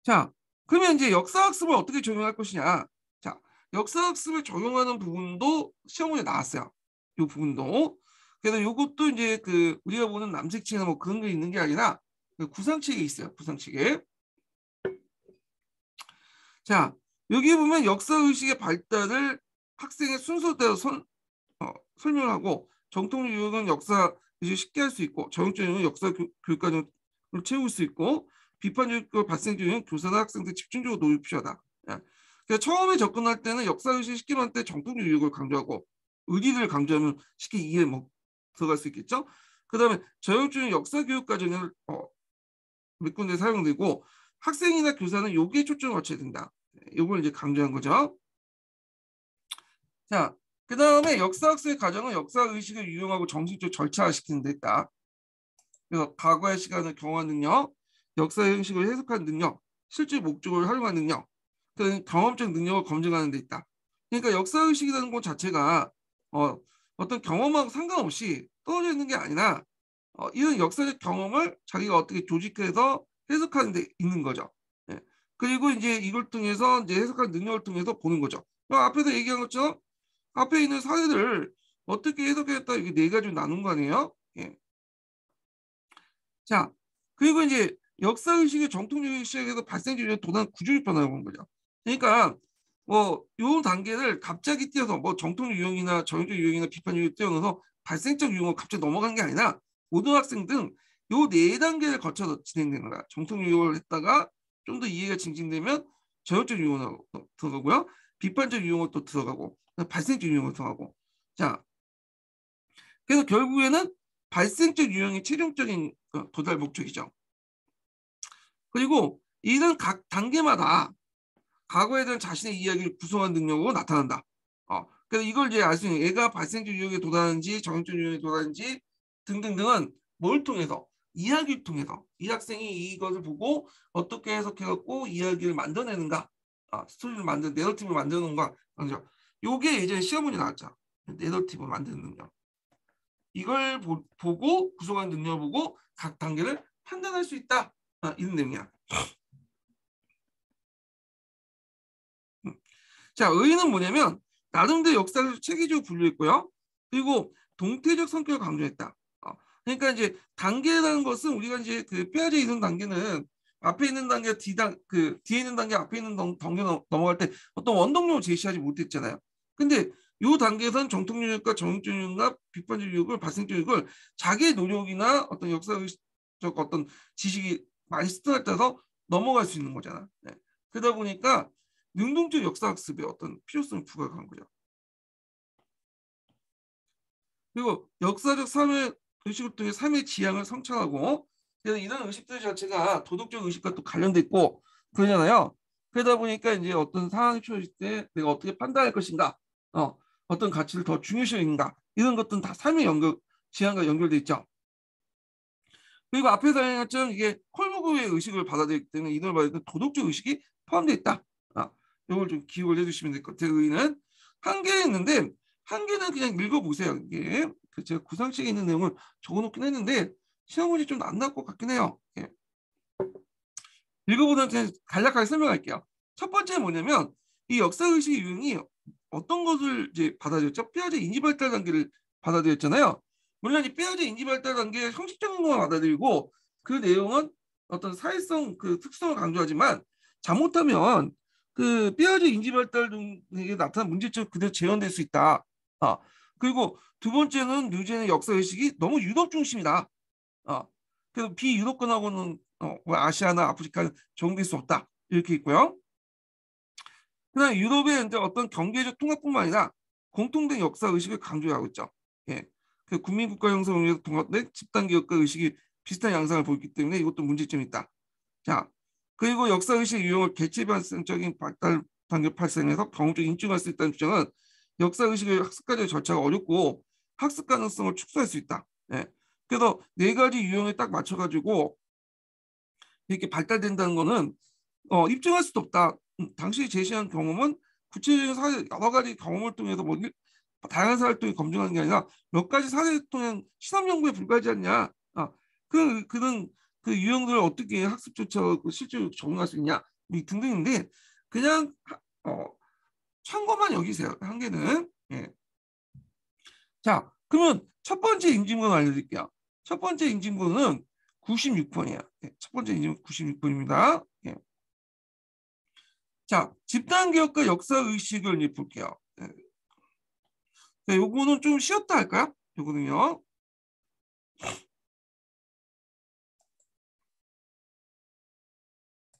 자, 그러면 이제 역사학습을 어떻게 적용할 것이냐. 자, 역사학습을 적용하는 부분도 시험 문제 나왔어요. 이 부분도. 그래서 이것도 이제 그 우리가 보는 남색체나 뭐 그런 게 있는 게 아니라 그 구상체계 있어요. 구상체계. 자, 여기 보면 역사의식의 발달을 학생의 순서대로 설명하고 정통 유형은 역사의식을 쉽게 할 수 있고 저형적 유형은 역사 교육과정을 채울 수 있고 비판적 발생적 유형은 교사나 학생들 집중적으로 노력이 필요하다. 그러니까 처음에 접근할 때는 역사의식을 쉽게 만들 때 정통 유형을 강조하고 의리를 강조하면 쉽게 이해에 들어갈 수 있겠죠. 그 다음에 저형적 유형 역사 교육과정을 몇 군데 사용되고 학생이나 교사는 여기에 초점을 맞춰야 된다. 이걸 이제 강조한 거죠. 자, 그 다음에 역사학습의 과정은 역사의식을 유용하고 정신적으로 절차화시키는 데 있다. 그래서 과거의 시간을 경험한 능력, 역사의 형식을 해석하는 능력, 실제 목적을 활용하는 능력, 그 경험적 능력을 검증하는 데 있다. 그러니까 역사의식이라는 것 자체가 어떤 경험하고 상관없이 떨어져 있는 게 아니라 이런 역사적 경험을 자기가 어떻게 조직해서 해석하는 데 있는 거죠. 예. 그리고 이제 이걸 통해서 이제 해석하는 능력을 통해서 보는 거죠. 앞에서 얘기한 것처럼 앞에 있는 사례를 어떻게 해석했다 이게 네 가지로 나눈 거 아니에요? 예. 자, 그리고 이제 역사의식의 정통적인 시작에서 발생적인 도난 구조를 변화하는 거죠. 그러니까 뭐 요 단계를 갑자기 뛰어서 뭐 정통 유형이나 정형적 유형이나 비판 유형을 뛰어넘어서 발생적 유형을 갑자기 넘어간 게 아니라 모든 학생 등 요 네 단계를 거쳐서 진행되는 거야. 정통 유형을 했다가 좀 더 이해가 징징되면 저형적 유형으로 들어가고요. 비판적 유형으로 또 들어가고 발생적 유형으로 들어가고. 자, 그래서 결국에는 발생적 유형이 최종적인 도달 목적이죠. 그리고 이런 각 단계마다 과거에 대한 자신의 이야기를 구성한 능력으로 나타난다. 그래서 이걸 이제 알 수 있는 얘가 발생적 유형에 도달하는지 정형적 유형에 도달하는지 등등등은 뭘 통해서 이야기를 통해서 이 학생이 이것을 보고 어떻게 해석해갖고 이야기를 만들어내는가, 스토리를 내러티브를 만드는가, 요게 예전에 시험 문제 나왔죠. 내러티브 만드는 능력. 이걸 보고 구성하는 능력을 보고 각 단계를 판단할 수 있다. 이런 내용이야. 자, 의의는 뭐냐면 나름대로 역사를 체계적으로 분류했고요. 그리고 동태적 성격을 강조했다. 그러니까 이제 단계라는 것은 우리가 이제 그 뼈아제 이성 단계는 앞에 있는 단계 뒤에 있는 단계 앞에 있는 단계 넘어갈 때 어떤 원동력을 제시하지 못했잖아요. 근데 이 단계에서는 정통 유형과 정형적 유형과 비판적 유형을 발생적 유형을 자기의 노력이나 어떤 역사적 어떤 지식이 많이 스트레스해서 넘어갈 수 있는 거잖아. 네. 그러다 보니까 능동적 역사학습의 어떤 필요성이 부각한 거죠. 그리고 역사적 삶의 의식을 통해 삶의 지향을 성찰하고 그래서 이런 의식들 자체가 도덕적 의식과 또 관련돼 있고 그러잖아요. 그러다 보니까 이제 어떤 상황이 처해질 때 내가 어떻게 판단할 것인가, 어떤 가치를 더 중요시 여긴가 이런 것들은 다 삶의 지향과 연결돼 있죠. 그리고 앞에서 얘기한 것처럼 이게 콜무그의 의식을 받아들이기 때문에 이걸 받을 때 도덕적 의식이 포함되어 있다. 이걸 좀 기억을 해주시면 될 것 같아요. 의의는 한 개 있는데 한 개는 그냥 읽어보세요. 이게 제가 구상식에 있는 내용을 적어놓긴 했는데 시험 문제 좀 안 나올 것 같긴 해요. 예. 읽어보면 간략하게 설명할게요. 첫 번째 뭐냐면 이 역사의식 유형이 어떤 것을 이제 받아들였죠? 뼈아제 인지발달 단계를 받아들였잖아요. 물론 이 뼈아제 인지발달 단계의 형식적인 것만 받아들이고 그 내용은 어떤 사회성 그 특성을 강조하지만 잘못하면 그 뼈아제 인지발달 등에 나타난 문제점 그대로 재현될 수 있다. 그리고 두 번째는 뉴젠의 역사의식이 너무 유럽 중심이다. 그래서 비유럽권하고는 뭐 아시아나 아프리카는 적용될 수 없다. 이렇게 있고요. 그다음 유럽의 이제 어떤 경제적 통합뿐만 아니라 공통된 역사 의식을 강조하고 있죠. 예, 그 국민국가 형성을 위해서 통합된 집단 기업가 의식이 비슷한 양상을 보이기 때문에 이것도 문제점이 있다. 자, 그리고 역사 의식 유형을 개체 발생적인 발달 단계 발생해서 경험적 인증할 수 있다는 주장은 역사 의식의 학습과정 절차가 어렵고 학습 가능성을 축소할 수 있다. 예. 그래서 네 가지 유형에 딱 맞춰가지고 이렇게 발달된다는 거는 입증할 수도 없다. 당시 제시한 경험은 구체적인 사례 여러 가지 경험을 통해서 뭐 다양한 사례를 통해 검증하는 게 아니라 몇 가지 사례를 통한 실험 연구에 불과하지 않냐. 그런 그 유형들을 어떻게 학습 조차 실제로 적용할 수 있냐 등등인데 그냥 참고만 여기세요. 한계는. 예. 자, 그러면 첫 번째 인증번호 알려드릴게요. 첫 번째 인증번호는 96번이에요. 첫 번째 인증번호 96번입니다. 자, 집단기억과 역사의식을 이제 볼게요. 요거는 좀 쉬웠다 할까요? 요거는요.